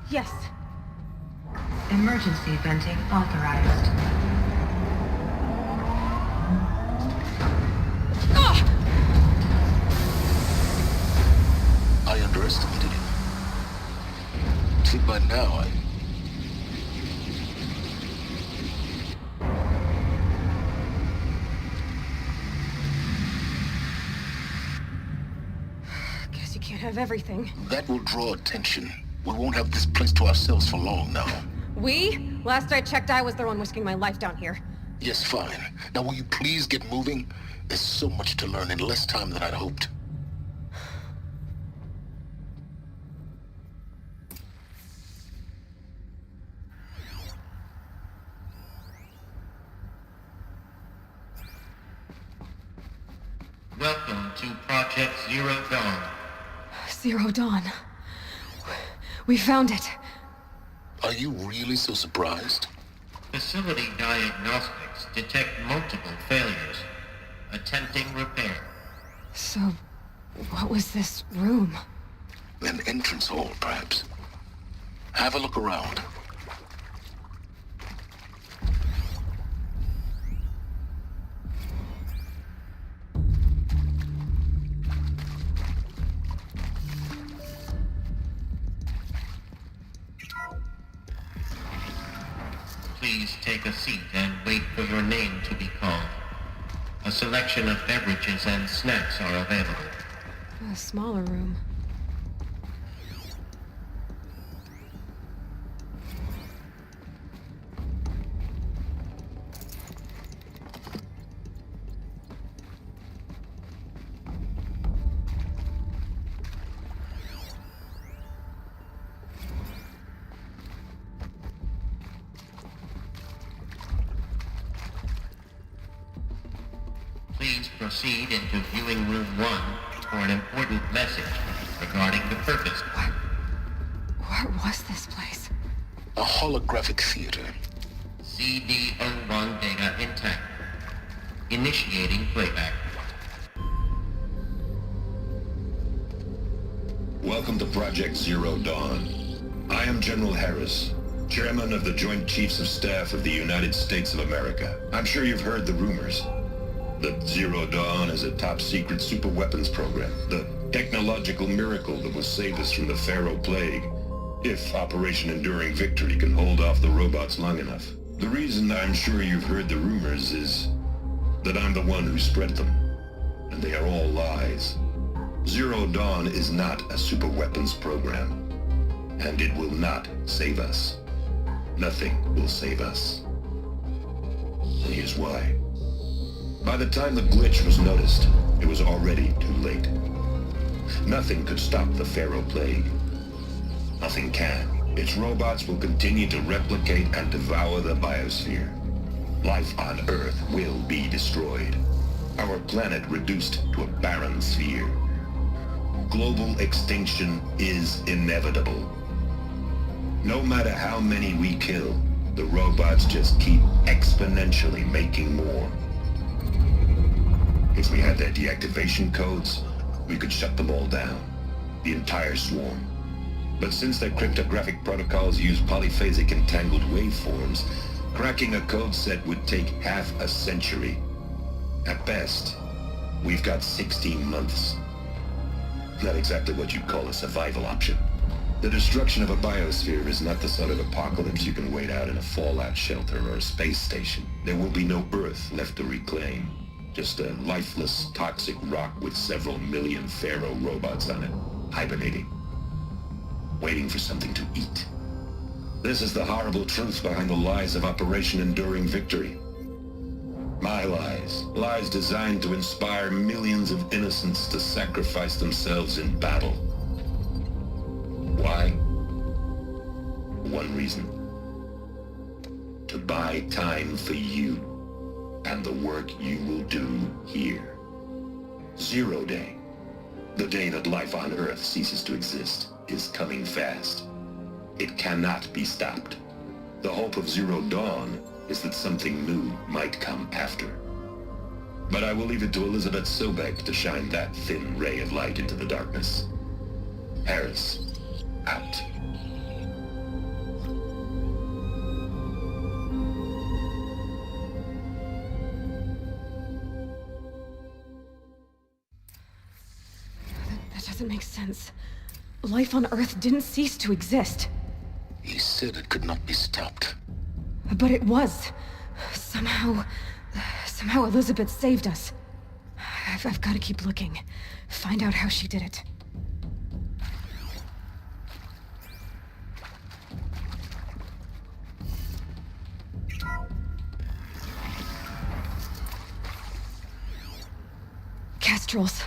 Yes. Emergency venting authorized. I underestimated you. See, by now, Guess you can't have everything. That will draw attention. We won't have this place to ourselves for long now. We? Last I checked, I was the one risking my life down here. Yes, fine. Now will you please get moving? There's so much to learn in less time than I'd hoped. Welcome to Project Zero Dawn. Zero Dawn. We found it. Are you really so surprised? Facility diagnostics detect multiple failures. Attempting repair. So, what was this room? An entrance hall, perhaps. Have a look around. Please take a seat and wait for your name to be called. A selection of beverages and snacks are available. A smaller room. Please proceed into viewing room 1 for an important message regarding the purpose. What was this place? A holographic theater. CD01 data intact. Initiating playback. Welcome to Project Zero Dawn. I am General Harris, Chairman of the Joint Chiefs of Staff of the United States of America. I'm sure you've heard the rumors. The Zero Dawn is a top-secret super-weapons program. The technological miracle that will save us from the Pharaoh Plague, if Operation Enduring Victory can hold off the robots long enough. The reason I'm sure you've heard the rumors is that I'm the one who spread them, and they are all lies. Zero Dawn is not a super-weapons program, and it will not save us. Nothing will save us. And here's why. By the time the glitch was noticed, it was already too late. Nothing could stop the Pharaoh Plague. Nothing can. Its robots will continue to replicate and devour the biosphere. Life on Earth will be destroyed. Our planet reduced to a barren sphere. Global extinction is inevitable. No matter how many we kill, the robots just keep exponentially making more. If we had their deactivation codes, we could shut them all down. The entire swarm. But since their cryptographic protocols use polyphasic entangled waveforms, cracking a code set would take half a century. At best, we've got 16 months. Not exactly what you'd call a survival option. The destruction of a biosphere is not the sort of apocalypse you can wait out in a fallout shelter or a space station. There will be no Earth left to reclaim. Just a lifeless, toxic rock with several million Pharaoh robots on it, hibernating. Waiting for something to eat. This is the horrible truth behind the lies of Operation Enduring Victory. My lies. Lies designed to inspire millions of innocents to sacrifice themselves in battle. Why? One reason. To buy time for you and the work you will do here. Zero Day. The day that life on Earth ceases to exist is coming fast. It cannot be stopped. The hope of Zero Dawn is that something new might come after. But I will leave it to Elizabeth Sobek to shine that thin ray of light into the darkness. Harris, out. That doesn't make sense. Life on Earth didn't cease to exist. He said it could not be stopped. But it was. Somehow Elizabeth saved us. I've got to keep looking. Find out how she did it. Kestrels.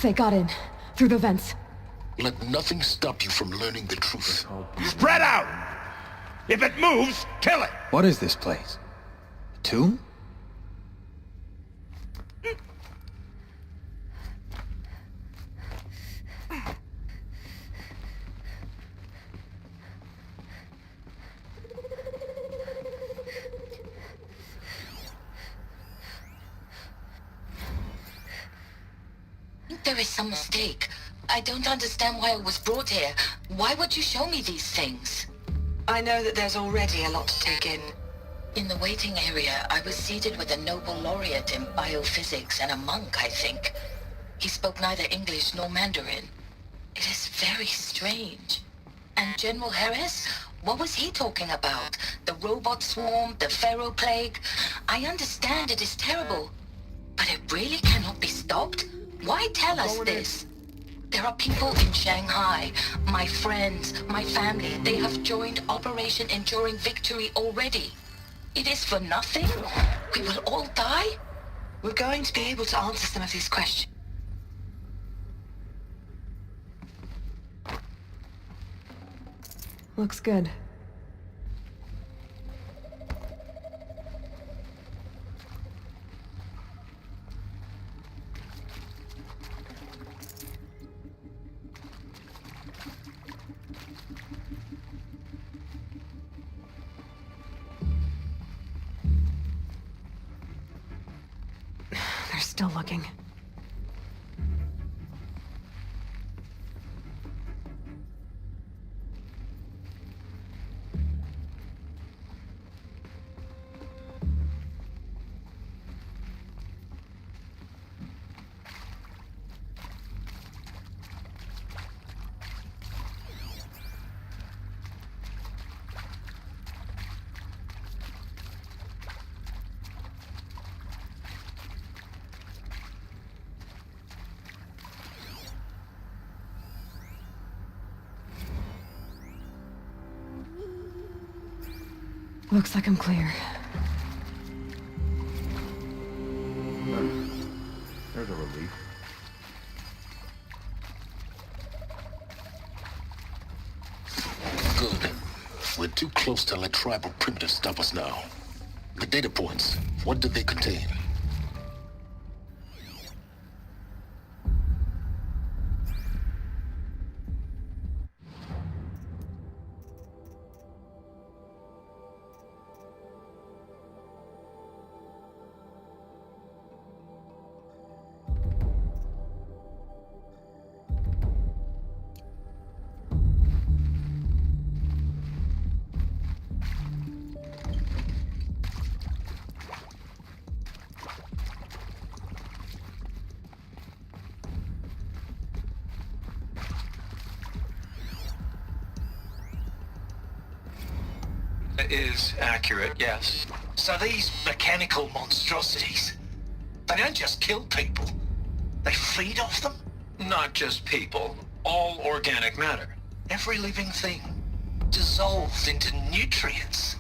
They got in. Through the vents. Let nothing stop you from learning the truth. Spread out! If it moves, kill it! What is this place? A tomb? There is some mistake. I don't understand why I was brought here. Why would you show me these things? I know that there's already a lot to take in. In the waiting area, I was seated with a Nobel laureate in biophysics and a monk, I think. He spoke neither English nor Mandarin. It is very strange. And General Harris? What was he talking about? The robot swarm? The Pharaoh plague? I understand it is terrible. But it really cannot be stopped? Why tell us this? There are people in Shanghai, my friends, my family. They have joined Operation Enduring Victory already. It is for nothing? We will all die? We're going to be able to answer some of these questions. Looks good. They're still looking. Looks like I'm clear. There's a relief. Good. We're too close to let tribal primitives stop us now. The data points, what did they contain? is accurate, yes. So these mechanical monstrosities, they don't just kill people, they feed off them? Not just people, all organic matter. Every living thing dissolved into nutrients.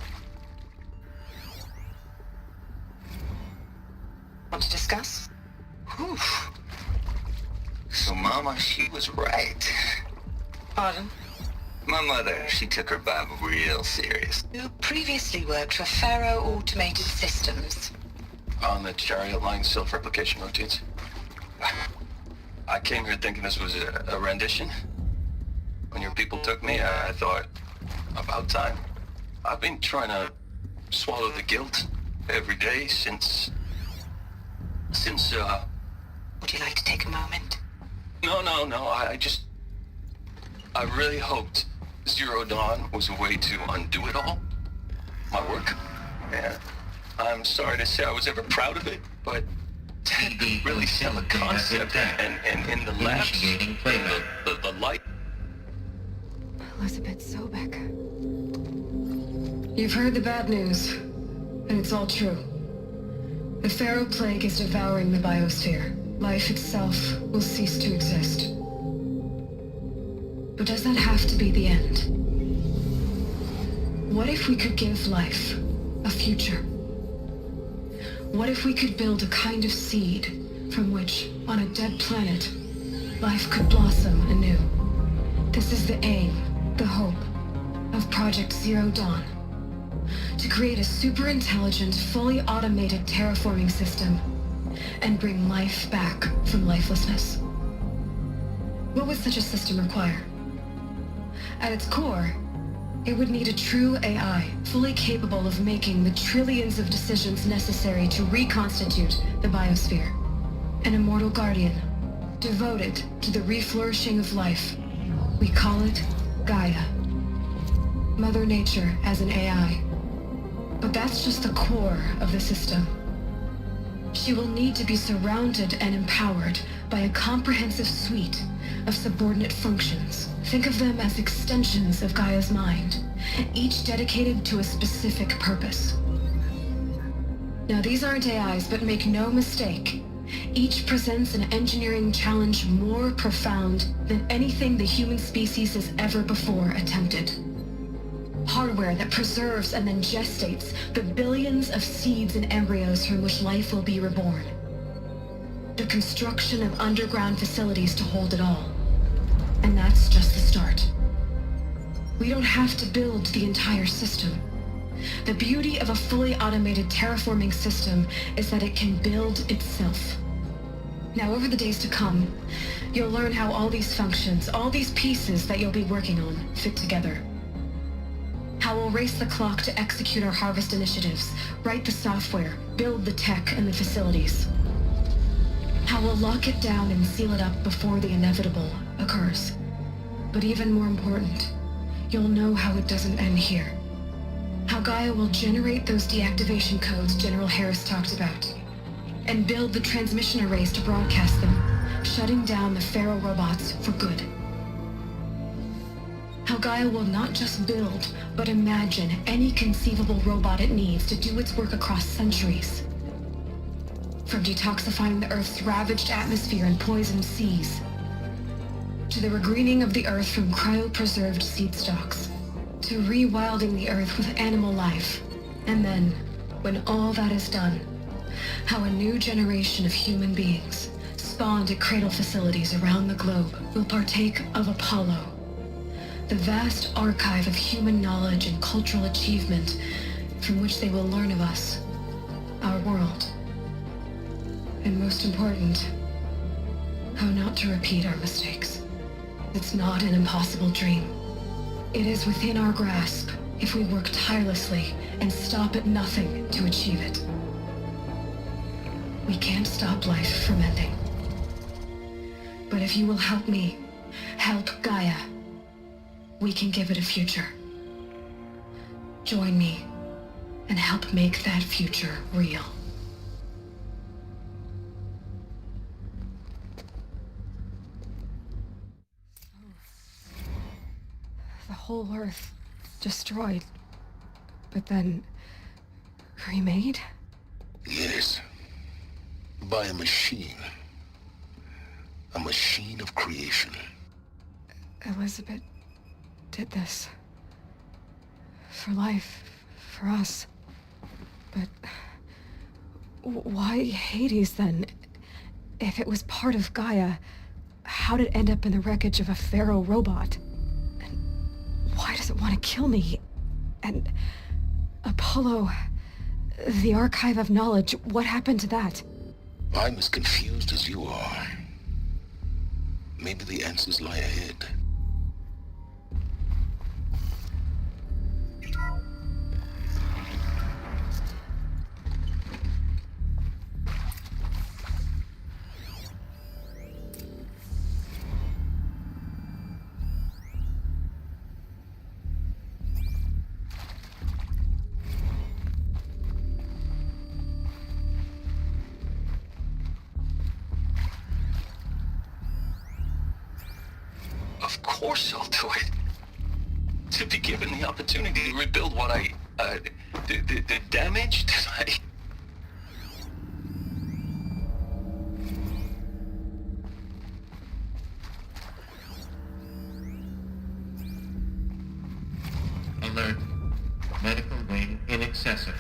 Want to discuss? Whew. So Mama, she was right. Pardon? My mother, she took her Bible real serious. You previously worked for Faro Automated Systems. On the chariot line self-replication routines. I came here thinking this was a rendition. When your people took me, I thought, about time. I've been trying to swallow the guilt every day since... Would you like to take a moment? No, I really hoped Zero Dawn was a way to undo it all. My work. And I'm sorry to say I was ever proud of it, but Ted could really sell a concept, and in the labs, the light. Elizabeth Sobek. You've heard the bad news, and it's all true. The Pharaoh Plague is devouring the biosphere. Life itself will cease to exist. But does that have to be the end? What if we could give life a future? What if we could build a kind of seed from which, on a dead planet, life could blossom anew? This is the aim, the hope, of Project Zero Dawn. To create a super-intelligent, fully automated terraforming system and bring life back from lifelessness. What would such a system require? At its core, it would need a true AI, fully capable of making the trillions of decisions necessary to reconstitute the biosphere. An immortal guardian, devoted to the reflourishing of life. We call it Gaia. Mother Nature as an AI. But that's just the core of the system. She will need to be surrounded and empowered by a comprehensive suite of subordinate functions. Think of them as extensions of Gaia's mind, each dedicated to a specific purpose. Now, these aren't AIs, but make no mistake, each presents an engineering challenge more profound than anything the human species has ever before attempted. Hardware that preserves and then gestates the billions of seeds and embryos from which life will be reborn. The construction of underground facilities to hold it all. And that's just the start. We don't have to build the entire system. The beauty of a fully automated terraforming system is that it can build itself. Now, over the days to come, you'll learn how all these functions, all these pieces that you'll be working on, fit together. How we'll race the clock to execute our harvest initiatives, write the software, build the tech and the facilities. How we'll lock it down and seal it up before the inevitable occurs. But even more important, you'll know how it doesn't end here. How Gaia will generate those deactivation codes General Harris talked about, and build the transmission arrays to broadcast them, shutting down the Pharaoh robots for good. How Gaia will not just build, but imagine any conceivable robot it needs to do its work across centuries. From detoxifying the Earth's ravaged atmosphere and poisoned seas, to the regreening of the Earth from cryopreserved seed stalks, to rewilding the Earth with animal life. And then, when all that is done, how a new generation of human beings, spawned at cradle facilities around the globe, will partake of Apollo, the vast archive of human knowledge and cultural achievement from which they will learn of us, our world. And most important, how not to repeat our mistakes. It's not an impossible dream. It is within our grasp if we work tirelessly and stop at nothing to achieve it. We can't stop life from ending. But if you will help me, help Gaia, we can give it a future. Join me and help make that future real. The whole Earth destroyed. But then... remade? Yes. By a machine. A machine of creation. Elizabeth did this. For life. For us. But... why Hades, then? If it was part of Gaia, how did it end up in the wreckage of a Pharaoh robot? And why does it want to kill me? And... Apollo... the Archive of Knowledge, what happened to that? I'm as confused as you are. Maybe the answers lie ahead. Of course I'll do it. To be given the opportunity to rebuild what the damage that I... Alert. Medical wing inaccessible.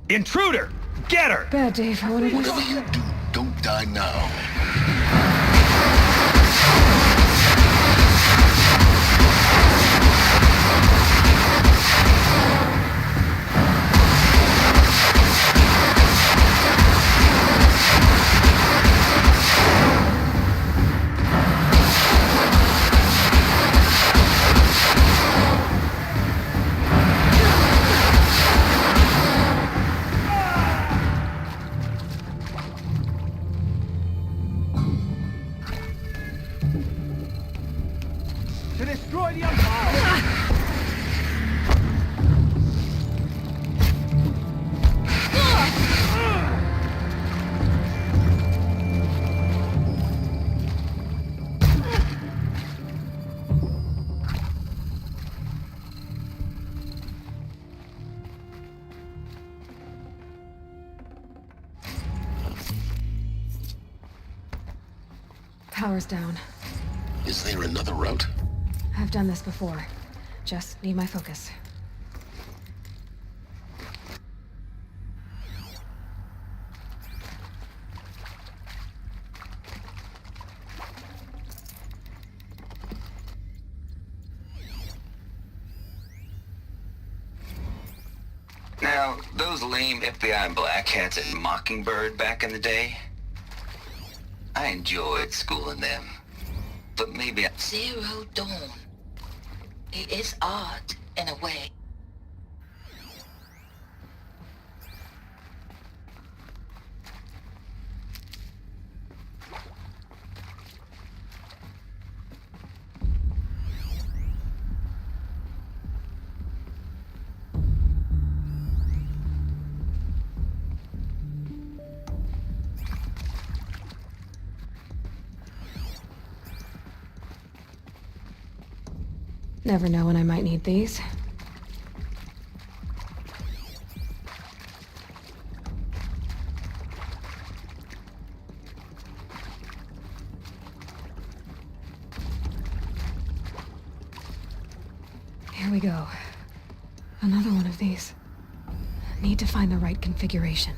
Intruder! Get her! Bad day for one of us. Whatever you do, don't die now. To destroy the Empire! Power's down. Is there another route? I've done this before. Just need my focus. Now, those lame FBI black hats at Mockingbird back in the day, I enjoyed schooling them. But maybe Zero Dawn. It is art, in a way. Never know when I might need these. Here we go. Another one of these. Need to find the right configuration.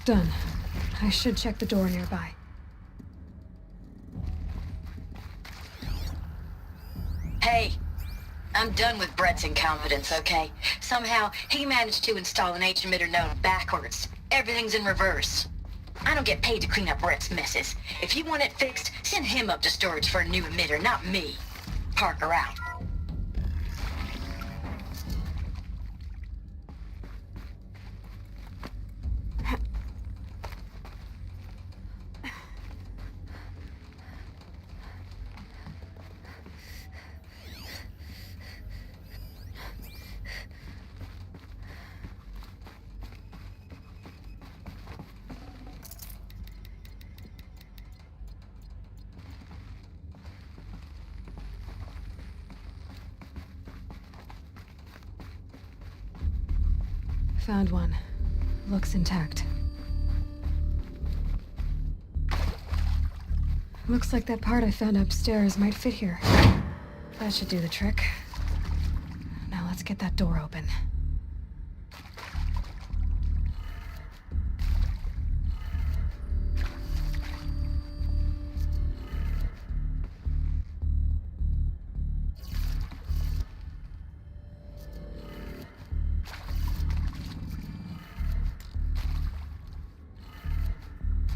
Done. I should check the door nearby. Hey, I'm done with Brett's incompetence, okay? Somehow, he managed to install an H-emitter node backwards. Everything's in reverse. I don't get paid to clean up Brett's messes. If you want it fixed, send him up to storage for a new emitter, not me. Parker out. Found one. Looks intact. Looks like that part I found upstairs might fit here. That should do the trick. Now let's get that door open.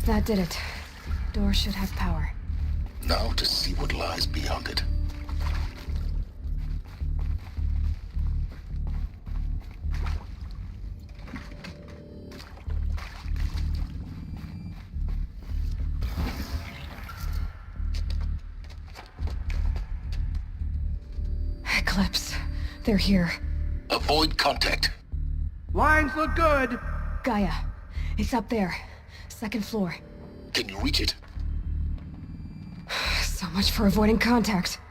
That did it. Door should have power. Now to see what lies beyond it. Eclipse. They're here. Avoid contact. Lines look good! Gaia. It's up there. Second floor. Can you reach it? So much for avoiding contact.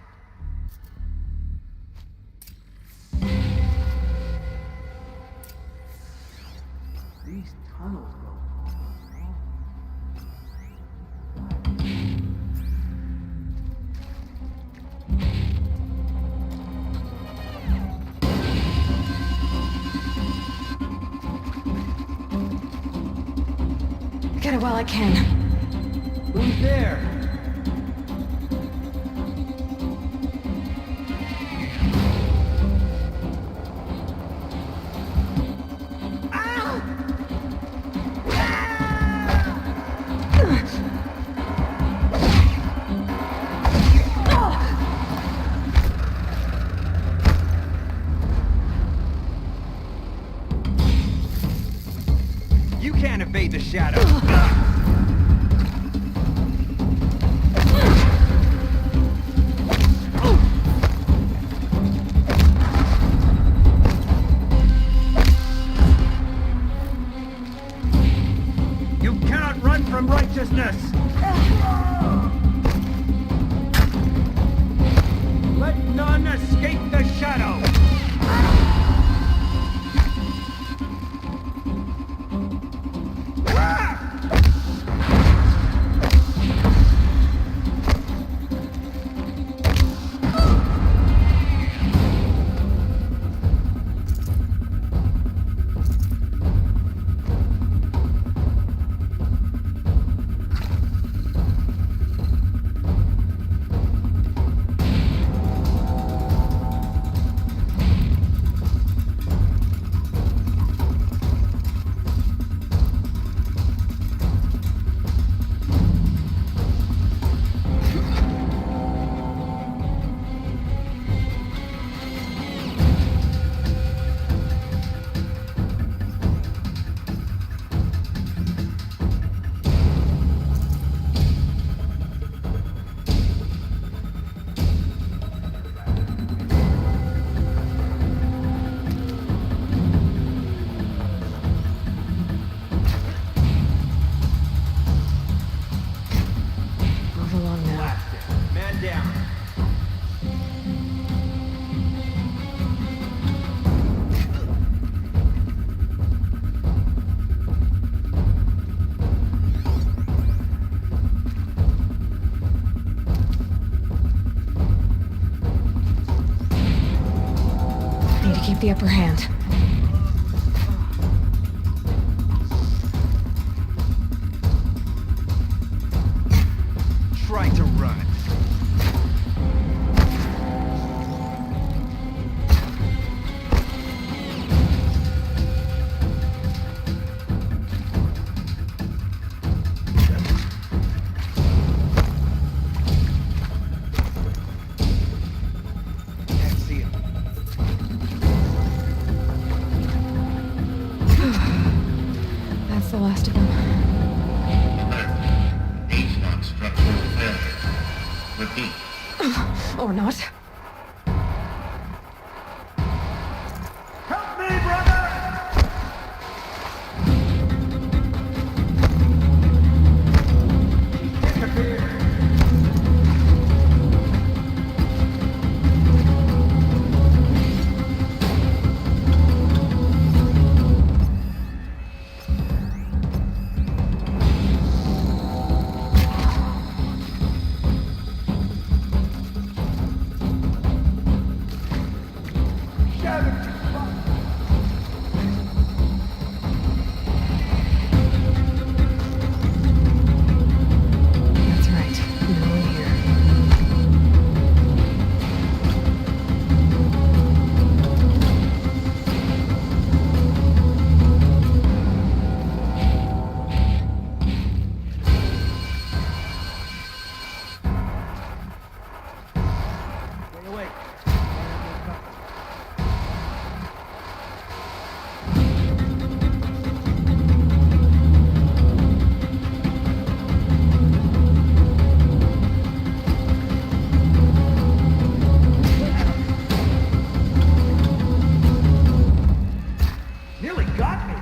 These tunnels go... Get it while I can. Who's there? You can't evade the shadow. You cannot run from righteousness. Let none escape the shadow. keep the upper hand. Try to run. Can't see him. That's the last of them. H-Lock structural failure. Repeat. Or not. Help me, brother! That's right. No one here. Stay awake. Nearly got me.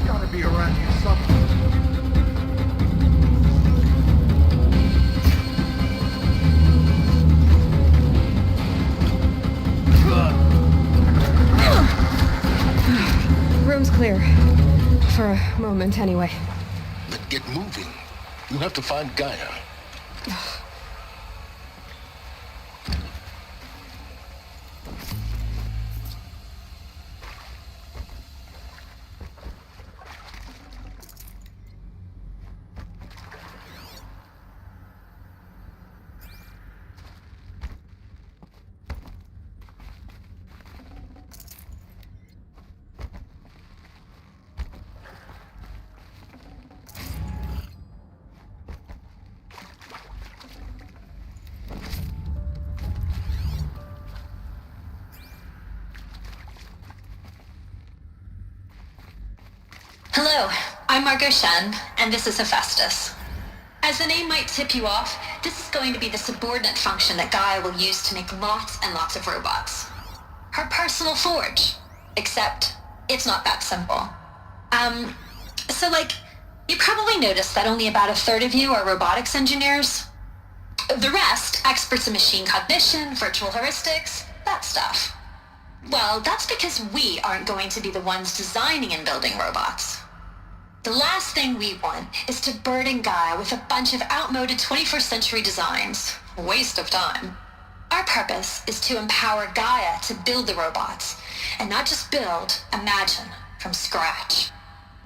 Gotta be around here somewhere. Room's clear. For a moment, anyway. Then get moving. You have to find Gaia. Hello, I'm Margot Shen, and this is Hephaestus. As the name might tip you off, this is going to be the subordinate function that Gaia will use to make lots and lots of robots. Her personal forge. Except, it's not that simple. You probably noticed that only about a third of you are robotics engineers. The rest, experts in machine cognition, virtual heuristics, that stuff. Well, that's because we aren't going to be the ones designing and building robots. The last thing we want is to burden Gaia with a bunch of outmoded 21st century designs. Waste of time. Our purpose is to empower Gaia to build the robots, and not just build, imagine, from scratch.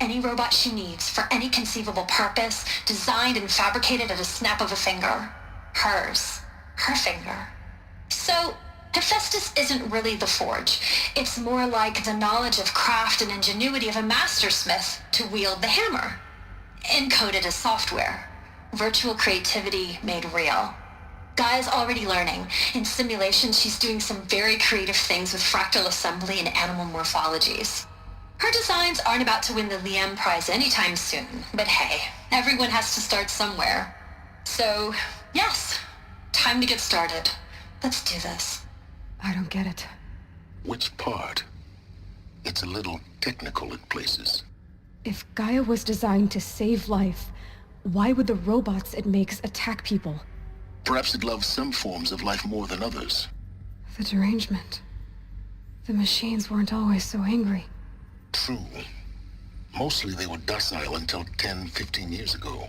Any robot she needs for any conceivable purpose, designed and fabricated at a snap of a finger. Hers. Her finger. So, Hephaestus isn't really the forge. It's more like the knowledge of craft and ingenuity of a mastersmith to wield the hammer. Encoded as software. Virtual creativity made real. Gaia's already learning. In simulation, she's doing some very creative things with fractal assembly and animal morphologies. Her designs aren't about to win the Liam Prize anytime soon, but hey, everyone has to start somewhere. So, yes, time to get started. Let's do this. I don't get it. Which part? It's a little technical in places. If Gaia was designed to save life, why would the robots it makes attack people? Perhaps it loves some forms of life more than others. The derangement. The machines weren't always so angry. true. Mostly they were docile until 10, 15 years ago.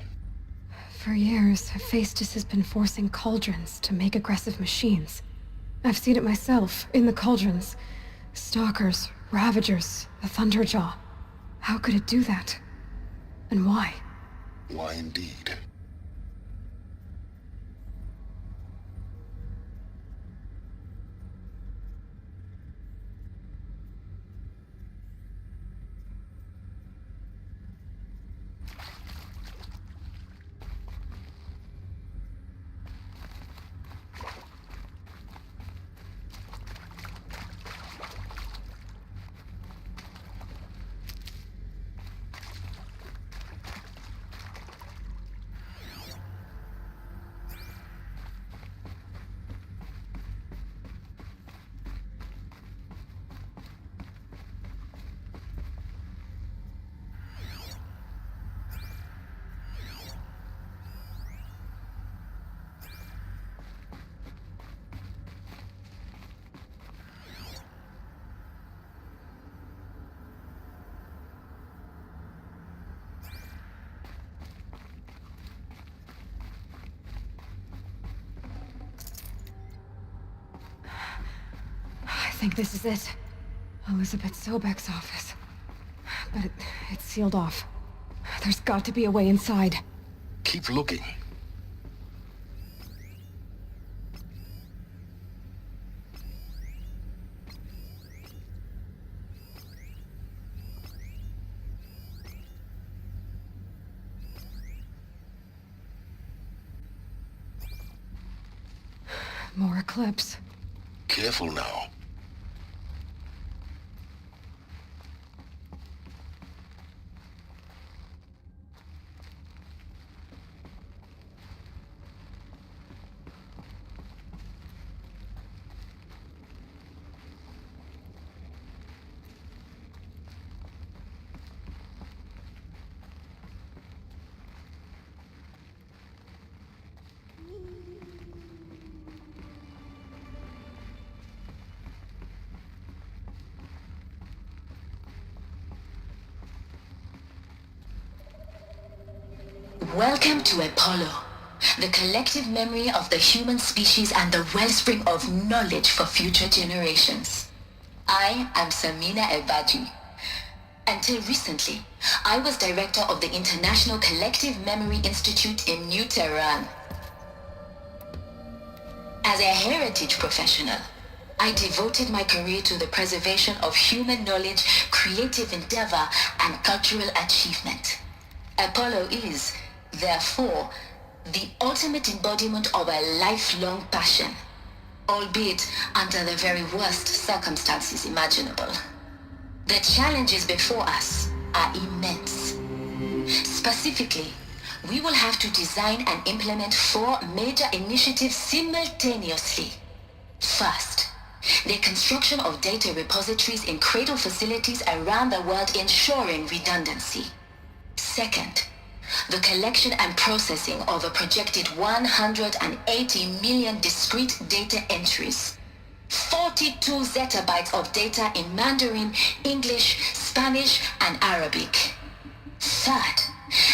For years, Hephaestus has been forcing cauldrons to make aggressive machines. I've seen it myself, in the cauldrons. Stalkers, Ravagers, the Thunderjaw. How could it do that? And why? Why indeed? I think this is it. Elizabeth Sobek's office. But it's sealed off. There's got to be a way inside. Keep looking. More Eclipse. Careful now. Welcome to Apollo, the collective memory of the human species and the wellspring of knowledge for future generations. I am Samina Ebaji. Until recently, I was director of the International Collective Memory Institute in New Tehran. As a heritage professional, I devoted my career to the preservation of human knowledge, creative endeavor, and cultural achievement. Apollo is, therefore, the ultimate embodiment of a lifelong passion, albeit under the very worst circumstances imaginable. The challenges before us are immense. Specifically, we will have to design and implement 4 major initiatives simultaneously. First, the construction of data repositories in cradle facilities around the world ensuring redundancy. Second, the collection and processing of a projected 180 million discrete data entries. 42 zettabytes of data in Mandarin, English, Spanish, and Arabic. Third,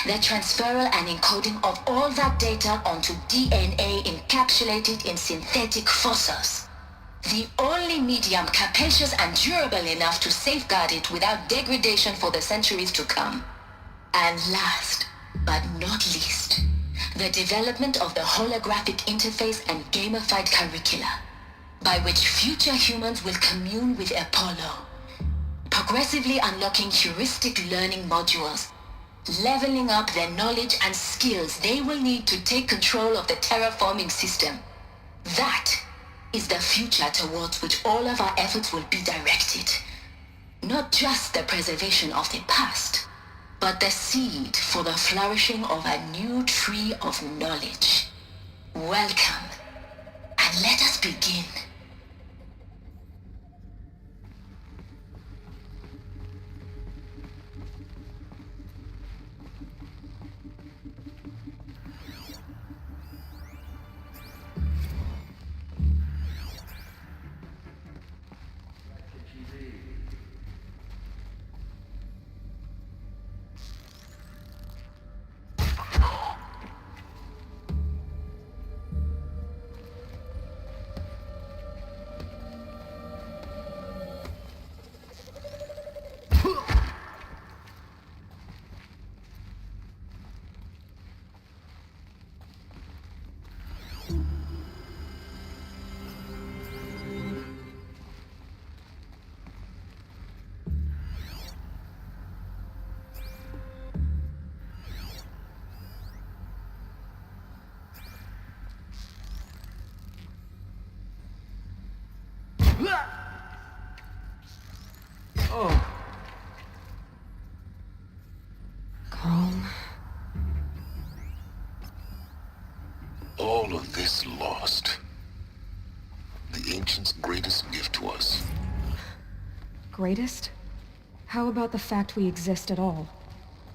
the transferal and encoding of all that data onto DNA encapsulated in synthetic fossils. The only medium capacious and durable enough to safeguard it without degradation for the centuries to come. And last, but not least, the development of the holographic interface and gamified curricula, by which future humans will commune with Apollo, progressively unlocking heuristic learning modules, leveling up their knowledge and skills they will need to take control of the terraforming system. That is the future towards which all of our efforts will be directed. Not just the preservation of the past, but the seed for the flourishing of a new tree of knowledge. Welcome, and let us begin. Chrome. All of this lost. The Ancients' greatest gift to us. Greatest? How about the fact we exist at all?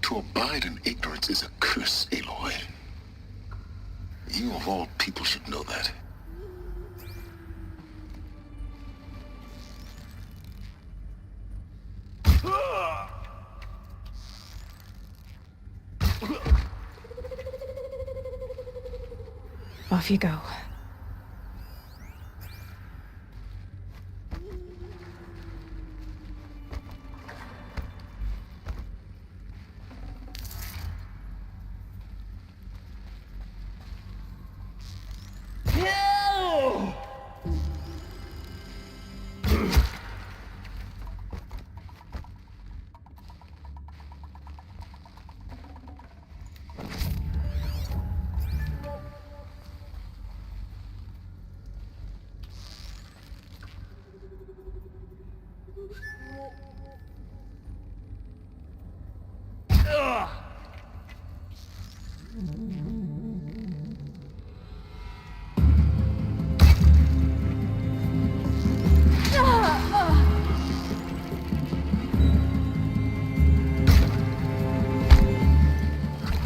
To abide in ignorance is a curse, Aloy. You of all people should know that. Off you go.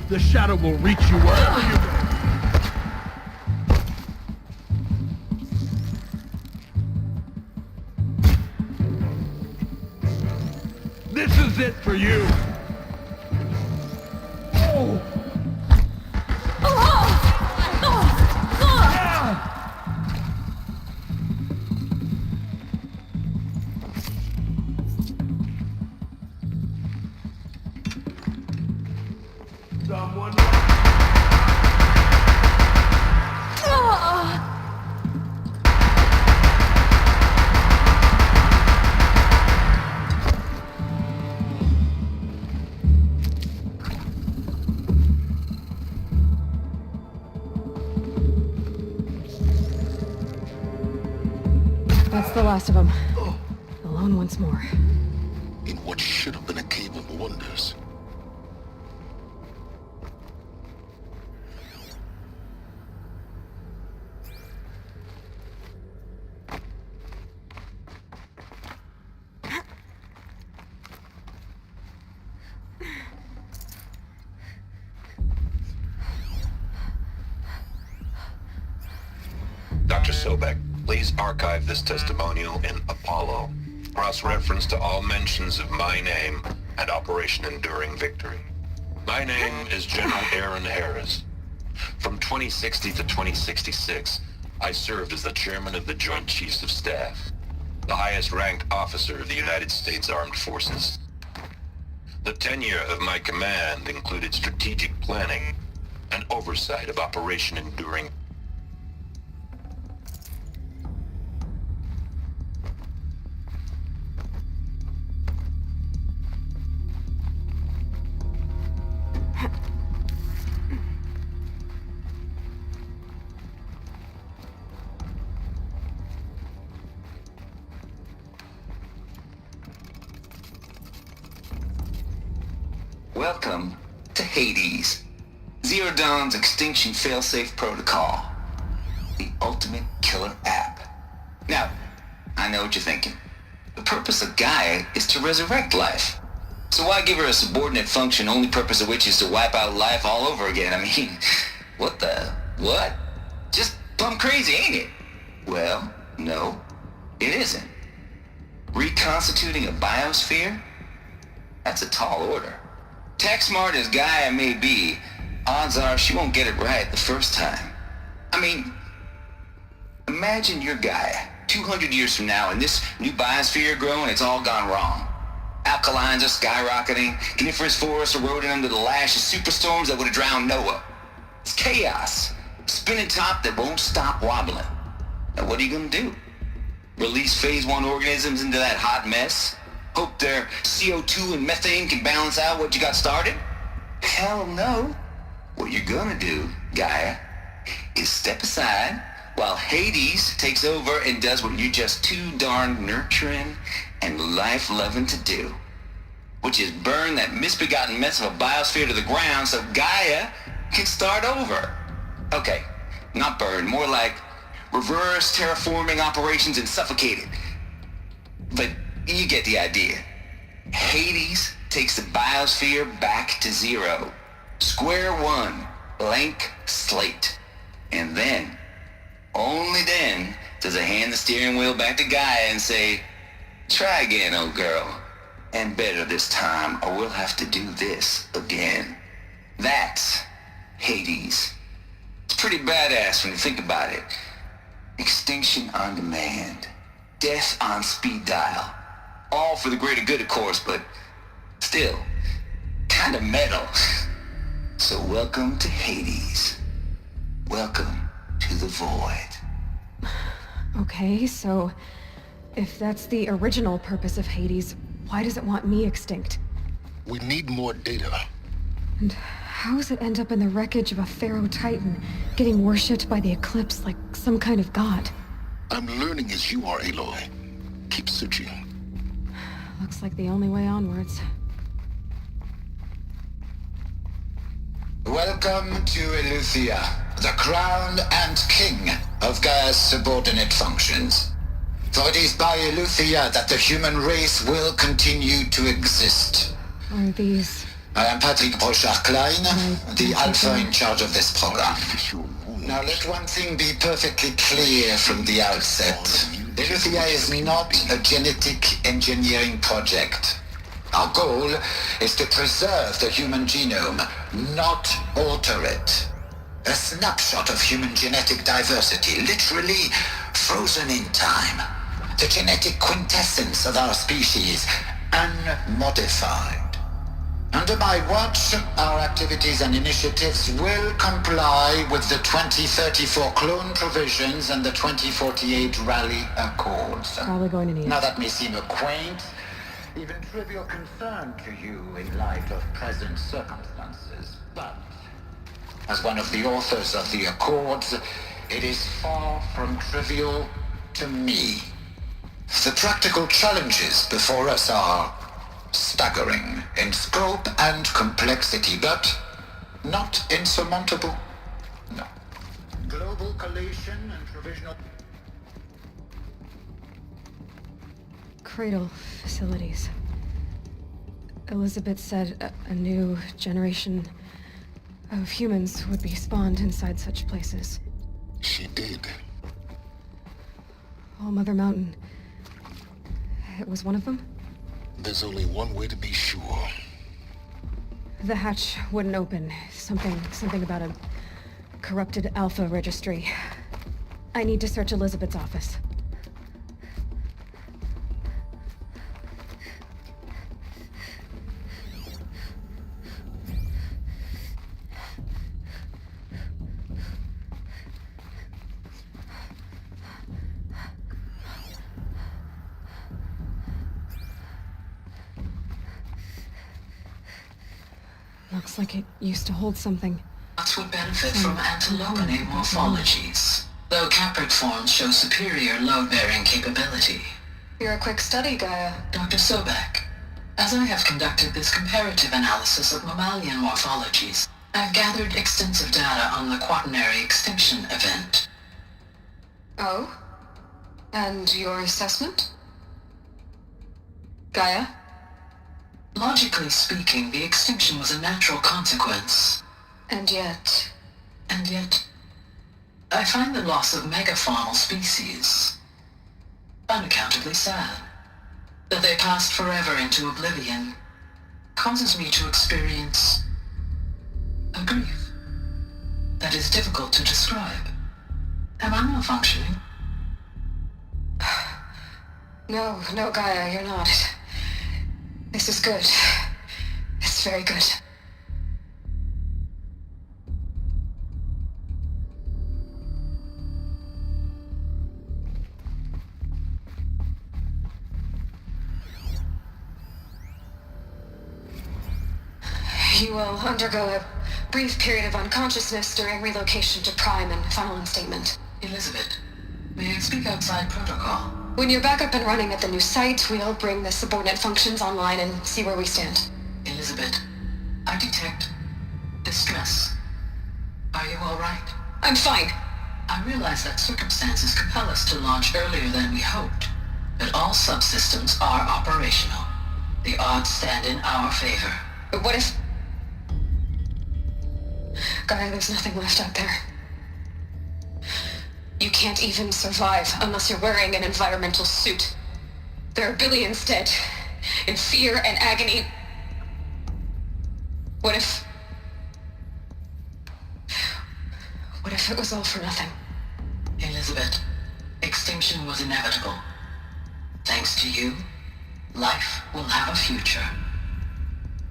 The shadow will reach you wherever you go. This is it for you. Oh! Someone... That's the last of them. Alone once more. In what should have been a cave of wonders. Dr. Sobek, please archive this testimonial in Apollo. Cross-reference to all mentions of my name and Operation Enduring Victory. My name is General Aaron Harris. From 2060 to 2066, I served as the chairman of the Joint Chiefs of Staff, the highest-ranked officer of the United States Armed Forces. The tenure of my command included strategic planning and oversight of Operation Enduring. Welcome to Hades, Zero Dawn's extinction failsafe protocol, the ultimate killer app. Now, I know what you're thinking. The purpose of Gaia is to resurrect life. So why give her a subordinate function, only purpose of which is to wipe out life all over again? I mean, what? Just plumb crazy, ain't it? Well, no, it isn't. Reconstituting a biosphere? That's a tall order. Tech smart as Gaia may be, odds are she won't get it right the first time. I mean, imagine you're Gaia, 200 years from now, and this new biosphere growing, it's all gone wrong. Alkalines are skyrocketing, coniferous forests eroding under the lash of superstorms that would have drowned Noah. It's chaos, spinning top that won't stop wobbling. Now what are you gonna do? Release phase 1 organisms into that hot mess? Hope their CO2 and methane can balance out what you got started? Hell no. What you're gonna do, Gaia, is step aside, while Hades takes over and does what you're just too darn nurturing and life-loving to do, which is burn that misbegotten mess of a biosphere to the ground so Gaia can start over. Okay, not burn, more like reverse terraforming operations and suffocate it. But you get the idea. Hades takes the biosphere back to zero. Square one, blank slate. And then, only then, does it hand the steering wheel back to Gaia and say, try again, old girl. And better this time, or we'll have to do this again. That's Hades. It's pretty badass when you think about it. Extinction on demand. Death on speed dial. All for the greater good, of course, but still, kind of metal. So welcome to Hades. Welcome to the void. Okay, so if that's the original purpose of Hades, why does it want me extinct? We need more data. And how does it end up in the wreckage of a Pharaoh Titan, getting worshipped by the Eclipse like some kind of god? I'm learning as you are, Aloy. Keep searching. Looks like the only way onwards. Welcome to Eleuthia, the crown and king of Gaia's subordinate functions. For it is by Eleuthia that the human race will continue to exist. Are these... I am Patrick Brochard-Klein, the Alpha in charge of this program. Now let one thing be perfectly clear from the outset. Eleuthia is not a genetic engineering project. Our goal is to preserve the human genome, not alter it. A snapshot of human genetic diversity, literally frozen in time. The genetic quintessence of our species, unmodified. Under my watch, our activities and initiatives will comply with the 2034 clone provisions and the 2048 Rally Accords. Probably going to need. Now that may seem a quaint, even trivial concern to you in light of present circumstances, but as one of the authors of the Accords, it is far from trivial to me. The practical challenges before us are staggering in scope and complexity, but not insurmountable. No. Global collation and provisional... Cradle facilities. Elizabeth said a new generation of humans would be spawned inside such places. She did. All Mother Mountain. It was one of them? There's only one way to be sure. The hatch wouldn't open. Something about a corrupted Alpha registry. I need to search Elizabeth's office. Looks like it used to hold something. Nuts would benefit from antilopinate morphologies, though caprid forms show superior load-bearing capability. You're a quick study, Gaia. Dr. Sobek, as I have conducted this comparative analysis of mammalian morphologies, I've gathered extensive data on the quaternary extinction event. Oh? And your assessment? Gaia? Logically speaking, the extinction was a natural consequence. And yet, I find the loss of megafaunal species unaccountably sad. That they passed forever into oblivion causes me to experience a grief that is difficult to describe. Am I malfunctioning? No, Gaia, you're not. This is good. It's very good. You will undergo a brief period of unconsciousness during relocation to Prime and final instatement. Elizabeth, may I speak outside protocol? When you're back up and running at the new site, we'll bring the subordinate functions online and see where we stand. Elizabeth, I detect distress. Are you all right? I'm fine. I realize that circumstances compel us to launch earlier than we hoped, but all subsystems are operational. The odds stand in our favor. But what if... Gaia, there's nothing left out there. You can't even survive unless you're wearing an environmental suit. There are billions dead, in fear and agony. What if it was all for nothing? Elizabeth, extinction was inevitable. Thanks to you, life will have a future.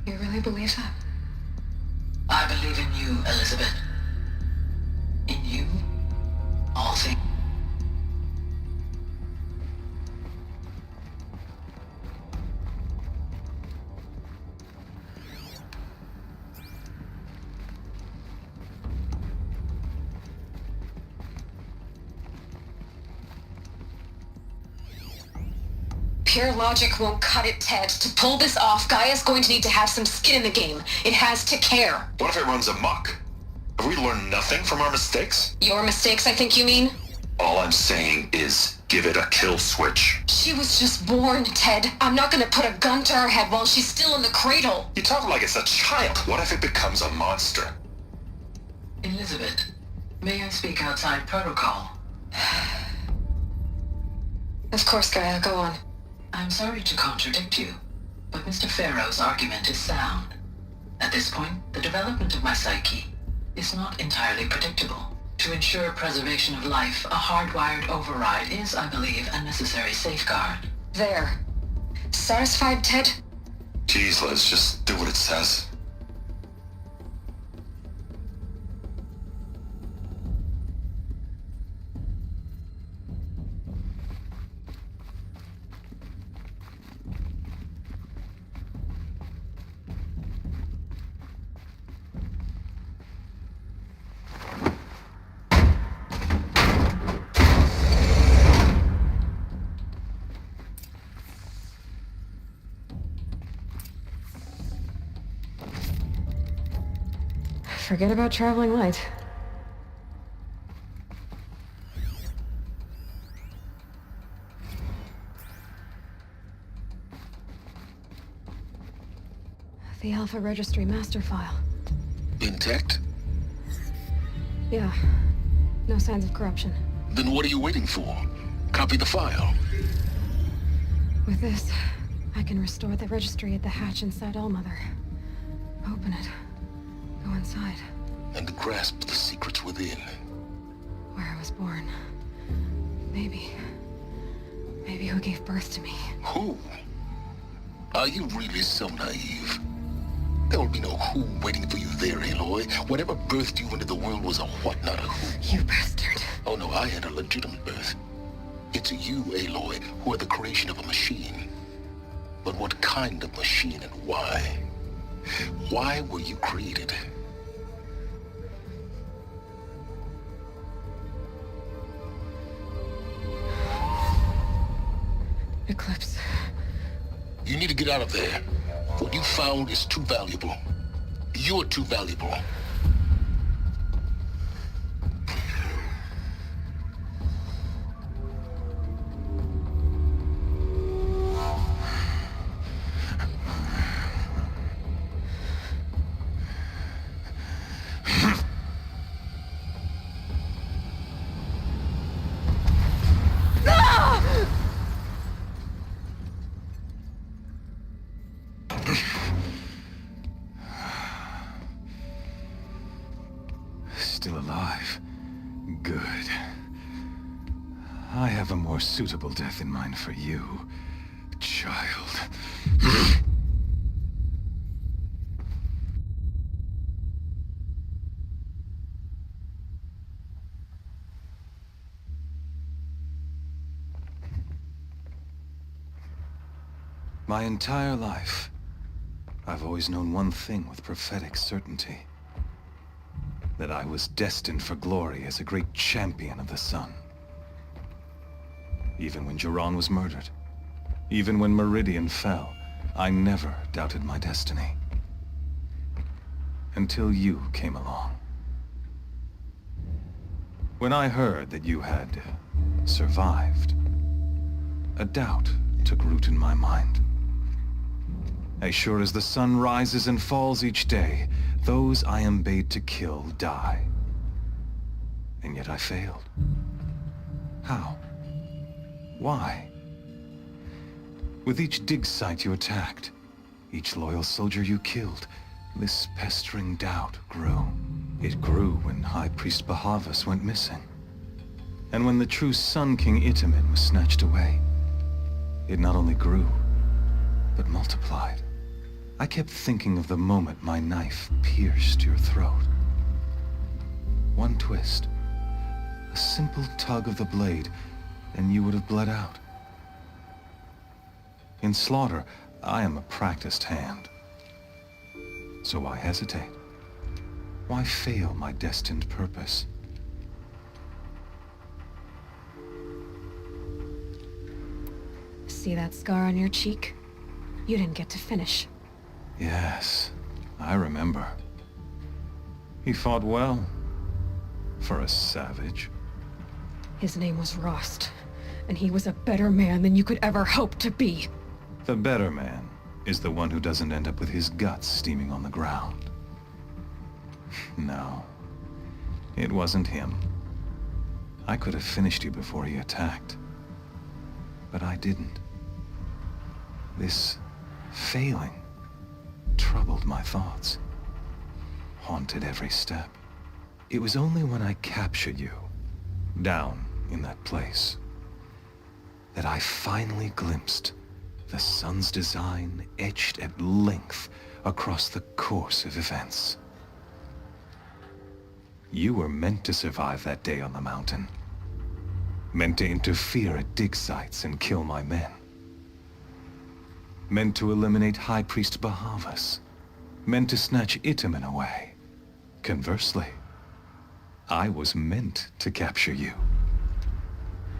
You really believe that? I believe in you, Elizabeth. In you, all things. Pure logic won't cut it, Ted. To pull this off, Gaia's going to need to have some skin in the game. It has to care. What if it runs amok? Have we learned nothing from our mistakes? Your mistakes, I think you mean? All I'm saying is, give it a kill switch. She was just born, Ted. I'm not gonna put a gun to her head while she's still in the cradle. You talk like it's a child. What if it becomes a monster? Elizabeth, may I speak outside protocol? Of course, Gaia, go on. I'm sorry to contradict you, but Mr. Farrow's argument is sound. At this point, the development of my psyche is not entirely predictable. To ensure preservation of life, a hardwired override is, I believe, a necessary safeguard. There. Satisfied, Ted? Jeez, Liz, just do what it says. Forget about traveling light. The Alpha Registry master file. Intact? Yeah. No signs of corruption. Then what are you waiting for? Copy the file. With this, I can restore the registry at the hatch inside Allmother. Open it. Go inside. And grasp the secrets within. Where I was born. Maybe who gave birth to me. Who? Are you really so naive? There will be no who waiting for you there, Aloy. Whatever birthed you into the world was a what, not a who. You bastard. Oh no, I had a legitimate birth. It's you, Aloy, who are the creation of a machine. But what kind of machine and why? Why were you created? Eclipse. You need to get out of there. What you found is too valuable. You're too valuable. Still alive. Good. I have a more suitable death in mind for you, child. My entire life, I've always known one thing with prophetic certainty. that I was destined for glory as a great champion of the sun. Even when Jiran was murdered, even when Meridian fell, I never doubted my destiny. Until you came along. When I heard that you had survived, a doubt took root in my mind. As sure as the sun rises and falls each day, those I am bade to kill die. And yet I failed. How? Why? With each dig site you attacked, each loyal soldier you killed, this pestering doubt grew. It grew when High Priest Bahavas went missing. And when the true Sun King Itamen was snatched away, it not only grew, but multiplied. I kept thinking of the moment my knife pierced your throat. One twist, a simple tug of the blade, and you would have bled out. In slaughter, I am a practiced hand. So why hesitate? Why fail my destined purpose? See that scar on your cheek? You didn't get to finish. Yes, I remember. He fought well. For a savage. His name was Rost, and he was a better man than you could ever hope to be. The better man is the one who doesn't end up with his guts steaming on the ground. No, it wasn't him. I could have finished you before he attacked. But I didn't. This failing troubled my thoughts, haunted every step. It was only when I captured you, down in that place, that I finally glimpsed the sun's design etched at length across the course of events. You were meant to survive that day on the mountain. Meant to interfere at dig sites and kill my men. Meant to eliminate High Priest Bahavas. Meant to snatch Itamen away. Conversely, I was meant to capture you.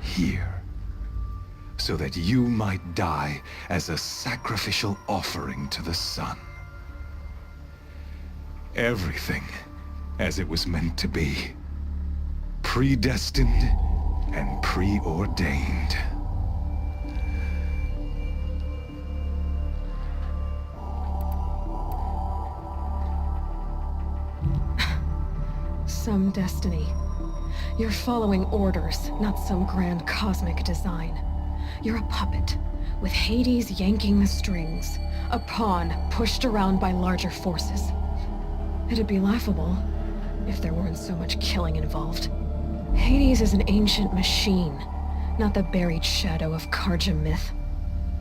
Here. So that you might die as a sacrificial offering to the sun. Everything as it was meant to be. Predestined and preordained. Some destiny. You're following orders, not some grand cosmic design. You're a puppet, with Hades yanking the strings. A pawn pushed around by larger forces. It'd be laughable if there weren't so much killing involved. Hades is an ancient machine, not the buried shadow of Karja myth.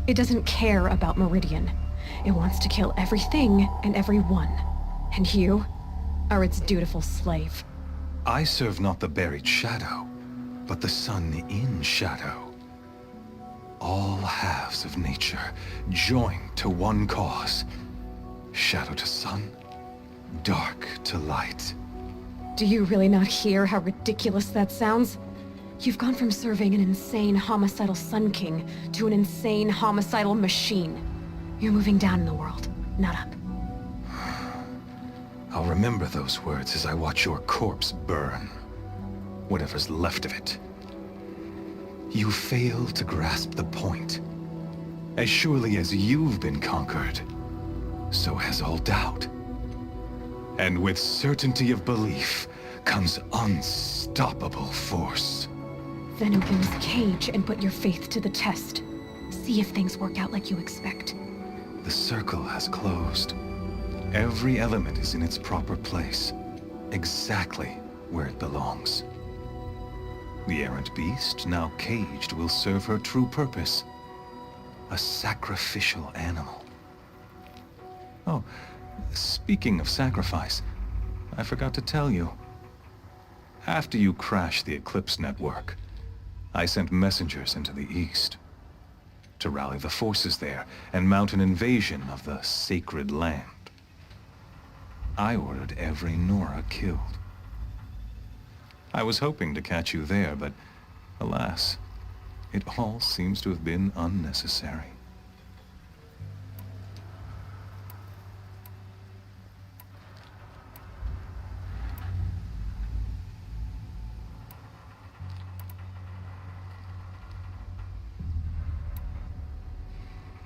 It doesn't care about Meridian. It wants to kill everything and everyone. And you are its dutiful slave. I serve not the buried shadow, but the sun in shadow. All halves of nature joined to one cause. Shadow to sun, dark to light. Do you really not hear how ridiculous that sounds? You've gone from serving an insane homicidal Sun King to an insane homicidal machine. You're moving down in the world, not up. I'll remember those words as I watch your corpse burn. Whatever's left of it. You fail to grasp the point. As surely as you've been conquered, so has all doubt. And with certainty of belief comes unstoppable force. Then open this cage and put your faith to the test. See if things work out like you expect. The circle has closed. Every element is in its proper place, exactly where it belongs. The errant beast, now caged, will serve her true purpose. A sacrificial animal. Oh, speaking of sacrifice, I forgot to tell you. After you crashed the Eclipse network, I sent messengers into the east to rally the forces there and mount an invasion of the sacred land. I ordered every Nora killed. I was hoping to catch you there, but alas, it all seems to have been unnecessary.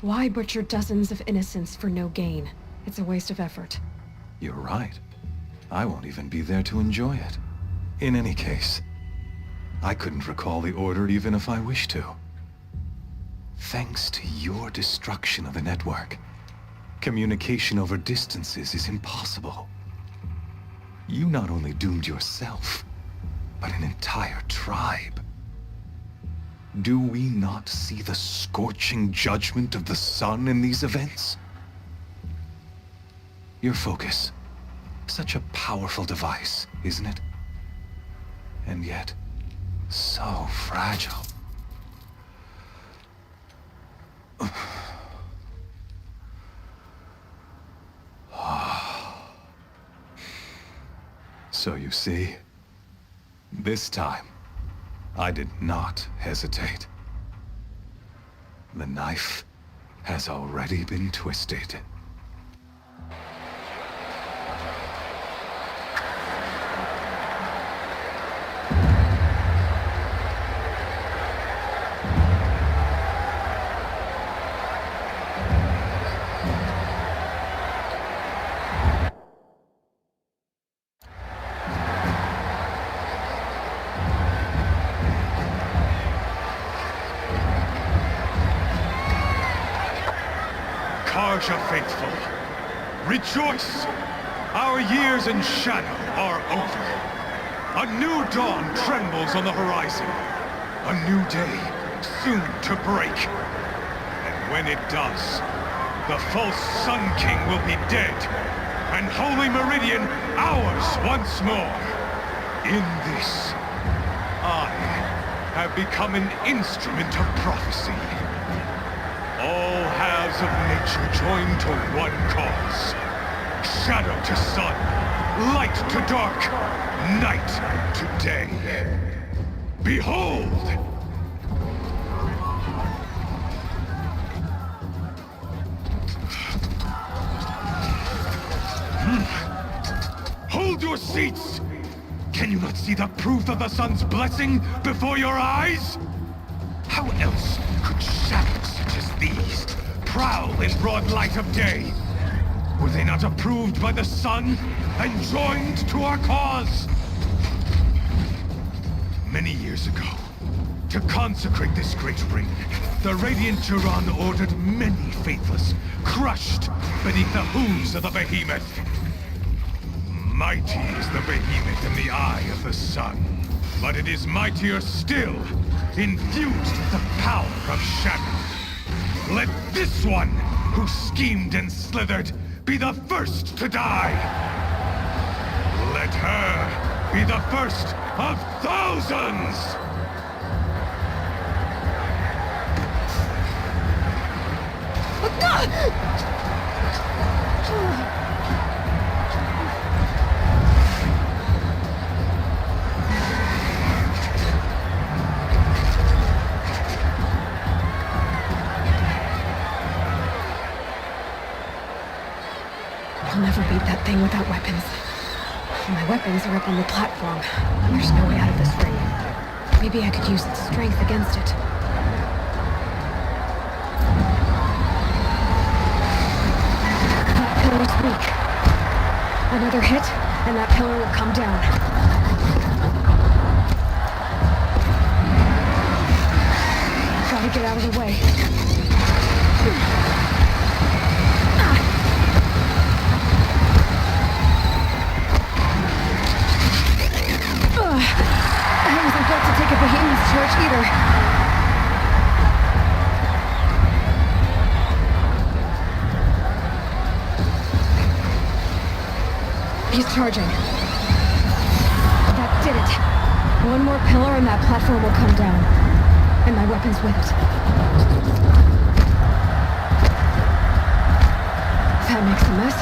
Why butcher dozens of innocents for no gain? It's a waste of effort. You're right. I won't even be there to enjoy it. In any case, I couldn't recall the order even if I wished to. Thanks to your destruction of the network, communication over distances is impossible. You not only doomed yourself, but an entire tribe. Do we not see the scorching judgment of the sun in these events? Your focus. Such a powerful device, isn't it? And yet, so fragile. So you see, this time, I did not hesitate. The knife has already been twisted. Karja faithful, rejoice! Our years in shadow are over. A new dawn trembles on the horizon. A new day soon to break. And when it does, the false Sun King will be dead, and Holy Meridian ours once more. In this, I have become an instrument of prophecy. All halves of nature join to one cause. Shadow to sun, light to dark, night to day. Behold! Hold your seats! Can you not see the proof of the sun's blessing before your eyes? How else could shadows such as these prowl in broad light of day? Were they not approved by the sun and joined to our cause? Many years ago, to consecrate this great ring, the Radiant Turan ordered many faithless, crushed beneath the hooves of the behemoth. Mighty is the behemoth in the eye of the sun, but it is mightier still, infused with the power of shadow. Let this one, who schemed and slithered, be the first to die. Let her be the first of thousands! I'll never beat that thing without weapons. My weapons are up on the platform. There's no way out of this ring. Maybe I could use its strength against it. That pillar's weak. Another hit, and that pillar will come down. Gotta get out of the way. I wasn't built to take a behemoth's charge either. He's charging. That did it. One more pillar and that platform will come down. And my weapon's with it. That makes a mess.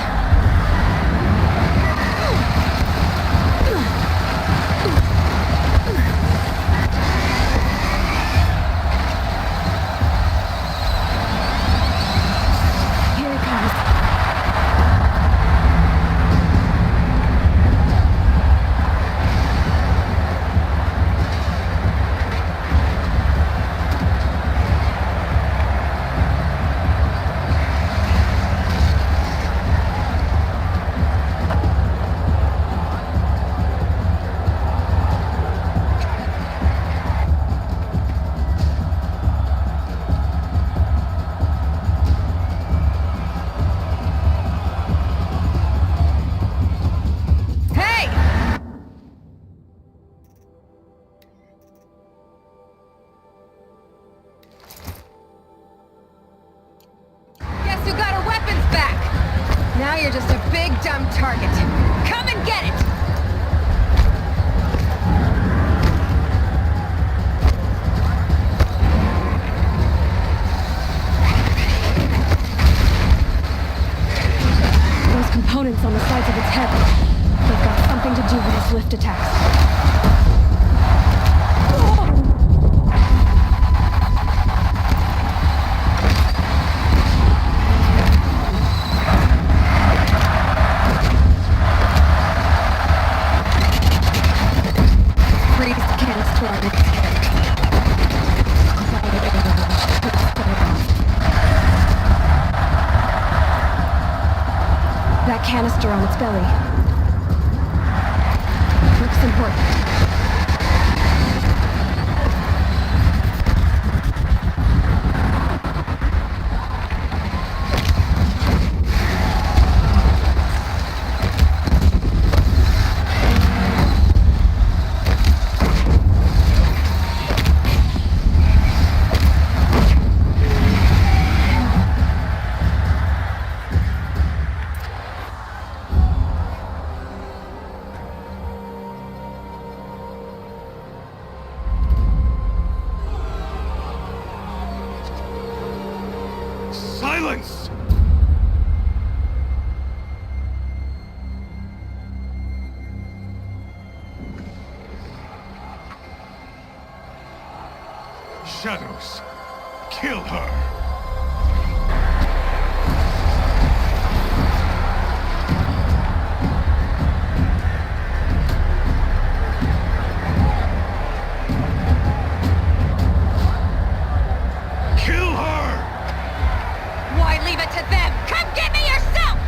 you're just a big, dumb target. Come and get it! Those components on the sides of its head, they've got something to do with its lift attacks. That canister on its belly. Looks important. Silence! Shadows, kill her! Leave it to them! Come get me yourself!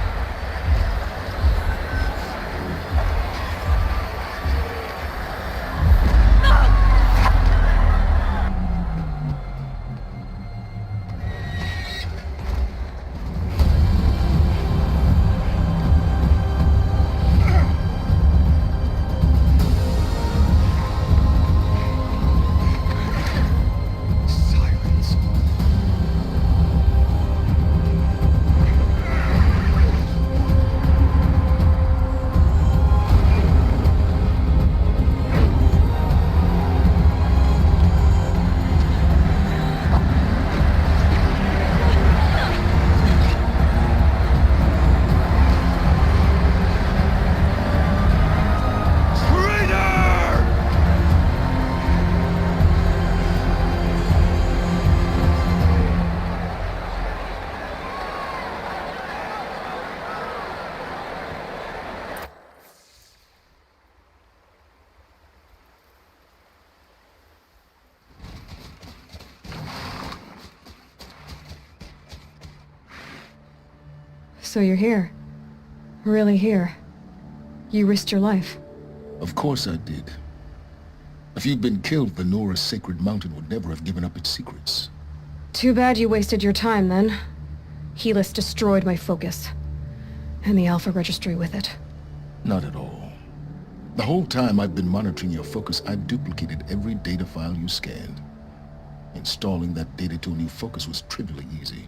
So you're here. Really here. You risked your life. Of course I did. If you'd been killed, the Nora's sacred mountain would never have given up its secrets. Too bad you wasted your time, then. Helis destroyed my focus. And the Alpha Registry with it. Not at all. The whole time I've been monitoring your focus, I've duplicated every data file you scanned. Installing that data to a new focus was trivially easy.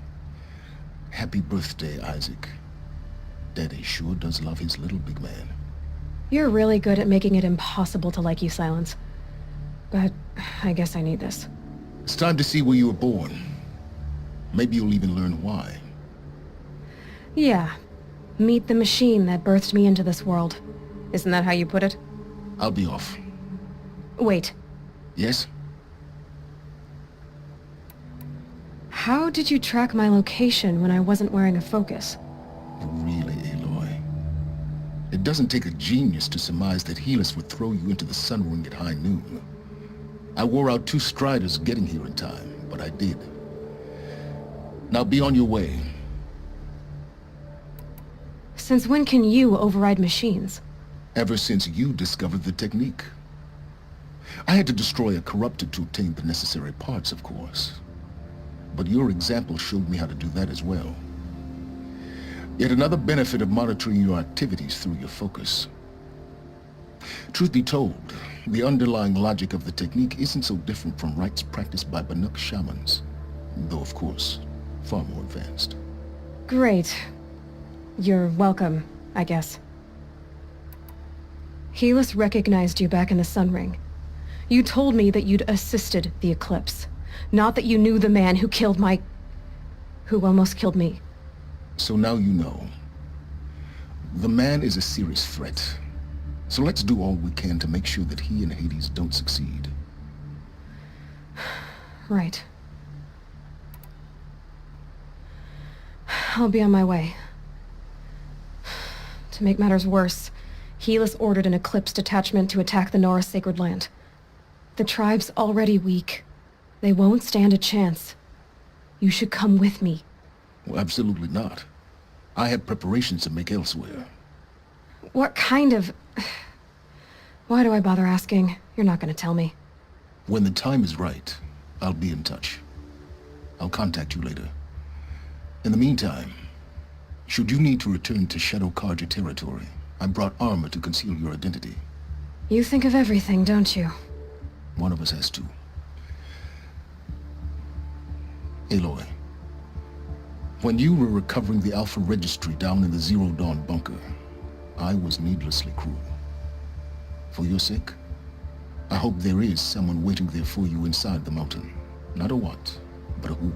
Happy birthday, Isaac. Daddy sure does love his little big man. You're really good at making it impossible to like you, Silence. But I guess I need this. It's time to see where you were born. Maybe you'll even learn why. Yeah. Meet the machine that birthed me into this world. Isn't that how you put it? I'll be off. Wait. Yes? How did you track my location when I wasn't wearing a focus? Really, Aloy? It doesn't take a genius to surmise that Helis would throw you into the sun ring at high noon. I wore out 2 striders getting here in time, but I did. Now be on your way. Since when can you override machines? Ever since you discovered the technique. I had to destroy a corrupted to obtain the necessary parts, of course. But your example showed me how to do that as well. Yet another benefit of monitoring your activities through your focus. Truth be told, the underlying logic of the technique isn't so different from rites practiced by Banuk shamans, though of course, far more advanced. Great. You're welcome, I guess. Helis recognized you back in the Sun Ring. You told me that you'd assisted the Eclipse, not that you knew the man who killed who almost killed me. So now you know. The man is a serious threat. So let's do all we can to make sure that he and Hades don't succeed. Right. I'll be on my way. To make matters worse, Helis ordered an Eclipse detachment to attack the Nora Sacred Land. The tribe's already weak. They won't stand a chance. You should come with me. Well, absolutely not. I have preparations to make elsewhere. What kind of... Why do I bother asking? You're not gonna tell me. When the time is right, I'll be in touch. I'll contact you later. In the meantime, should you need to return to Shadow Karja territory, I brought armor to conceal your identity. You think of everything, don't you? One of us has to. Aloy, when you were recovering the Alpha Registry down in the Zero Dawn bunker, I was needlessly cruel. For your sake, I hope there is someone waiting there for you inside the mountain. Not a what, but a who.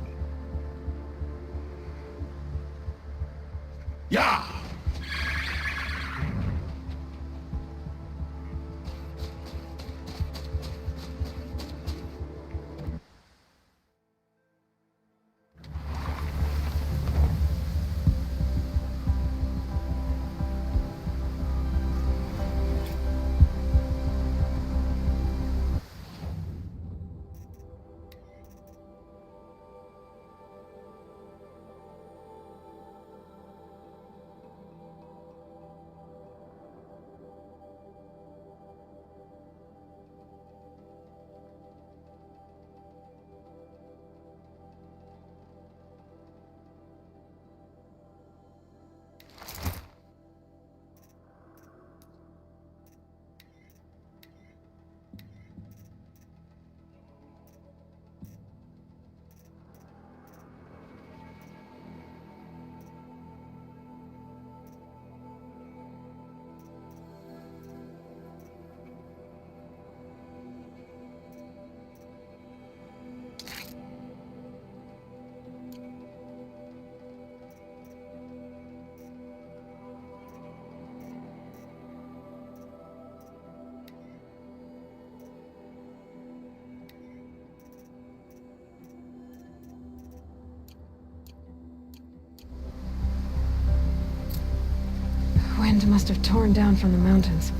Yeah! Wind must have torn down from the mountains.